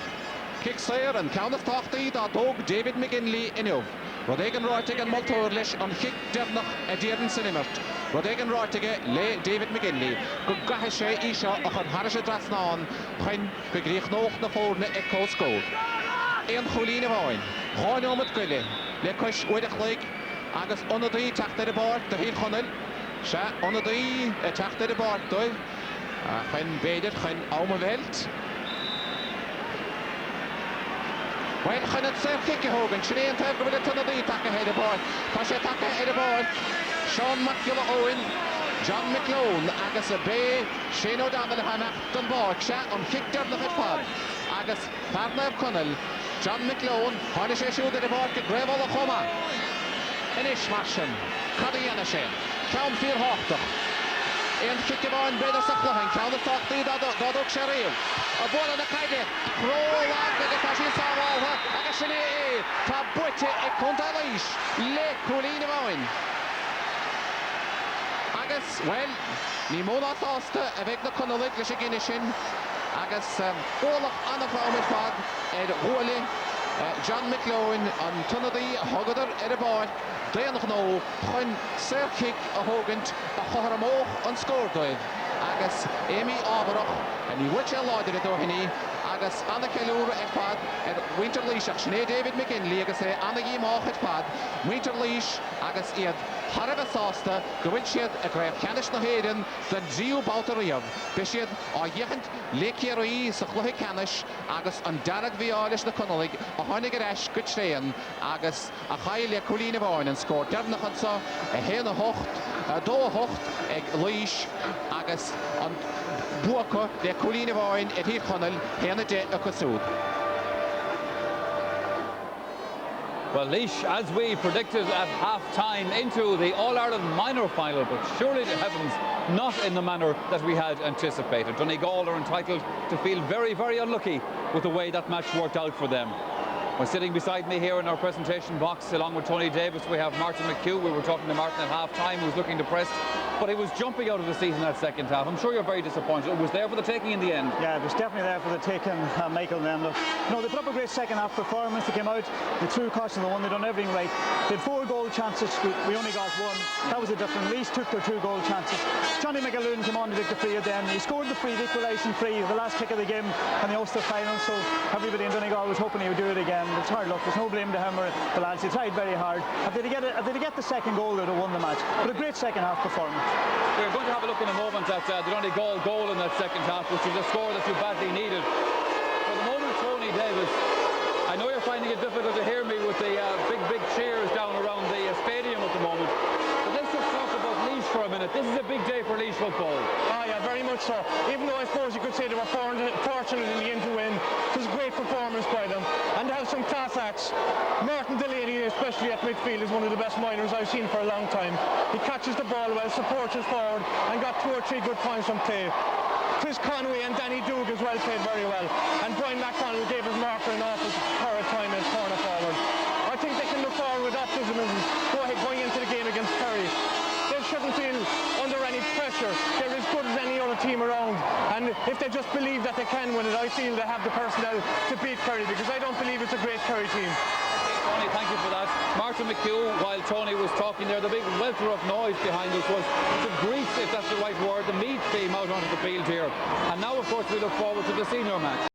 Speaker 4: Kicksayer and Countess Tochty da dog David McGinley inov. Rodegan Roitig Multorlish on Kick Devnach a Dearden Cinemert. Rodegan Roitige le David McGinley. Good Gahishe Isha och an Harisha Drasnan. Prin Gugriech noch na Forne e Coasco. Ein Choline Voin. Rhino met Gully. Le Kush Oedach lig. Agus Onodri tachte de board the Hill Connell. Sha Onodri tachte de board doy. Geen beter, geen oude welt. Wel, gaan het zelf kicken hogen. Schnee en tuigen we de tunnel die takken hij de boord. Pas je takken hij de boord. Sean McCullough Owen. John McLean. Agus a B. Shane O'Donnell han acht een boord. Sja, om kick der nog het pad. Agus Farnab Connell. John McLean. Han is je de boord. Gravel de Choma. En is Marschen. Kadianische. Count 480. En kicken we een beter zaklochen. Count de toch die dat ook Sherrill. A ball in the kaide. Roll out the Tashi Saval. Agashine. Tabuche e Contalish. Le Colleen Voin. Agus, well, ni mona tosta avec the Connolig Lishiginishin. Agus, Olaf Anna Fad. Ed Role. John McLean on Tunnedy, Hoggader, Edibor. They nog no, gewoon Serkick a Hogant, a Horamoch on Scoredoid. Agus Amy Aberach, and he watch a lot of it dohini. Agus Anna Kelur et Fad, and Winter Leash, Schnee David McGinley, Agus Anna Yimach et Fad, Winter Leash, Agus Ed, Harava Sosta, Gwinchid, a Graf Canish no Hayden, the Zio Balteriov, Bishid, or Yehant, Lekiri, Saklohi Canish, Agus and Darag Violish the Connolig, a Honigarash, Gutchayan, Agus, a Haile Colina Voin, and scored Devnachansa, a Hena Hocht, a Do Hocht, a Leash, Agus, and Buaka, the Colina Voin, a Heat Connell, Hena de a Kasud.
Speaker 1: Well, Laois, as we predicted at half-time, into the All-Ireland minor final, but surely to heavens, not in the manner that we had anticipated. Donegal are entitled to feel very, very unlucky with the way that match worked out for them. Well, sitting beside me here in our presentation box, along with Tony Davis, we have Martin McHugh. We were talking to Martin at half-time, who was looking depressed, but he was jumping out of the season that second half. I'm sure you're very disappointed. It was there for the taking in the end.
Speaker 3: Yeah, it was definitely there for the taking, Michael. And look, they put up a great second half performance. They came out, they threw caution to the one, they done everything right. They had 4 goal chances, we only got 1. That was the difference. Laois took their 2 goal chances. Johnny McAloon came on to take the free at the end. He scored the free, the equalising free, the last kick of the game, and the Ulster final. So everybody in Donegal was hoping he would do it again. It's hard luck. There's no blame to him or the lads. He tried very hard. If they get the second goal, they'd have won the match. But a great second half performance.
Speaker 1: We're going to have a look in a moment at the Donegal goal in that second half, which was a score that you badly needed. For the moment, Tony Davis, I know you're finding it difficult to hear me with the big cheers down around the stadium at the moment. But let's just talk about Laois for a minute. This is a big day for Laois football.
Speaker 2: Oh yeah, very much so. Even though I suppose you could say they were fortunate in the end to win, it was a great performance by them. And to have some class acts. Martin Delaney, especially at midfield, is one of the best minors I've seen for a long time. He catches the ball well, supports us forward, and got 2 or 3 good points from play. Chris Conway and Danny Doug as well played very well. And Brian McConnell gave his marker an awful third time as corner forward. I think they can look forward with optimism going into the game against Kerry. They shouldn't feel under any pressure. They're as good as any other team around. And if they just believe that they can win it, I feel they have the personnel to beat Kerry, because I don't believe it's a great Kerry team.
Speaker 1: Tony, thank you for that. Martin McHugh, while Tony was talking there, the big welter of noise behind us was the Greece, if that's the right word, the Meath team out onto the field here. And now, of course, we look forward to the senior match.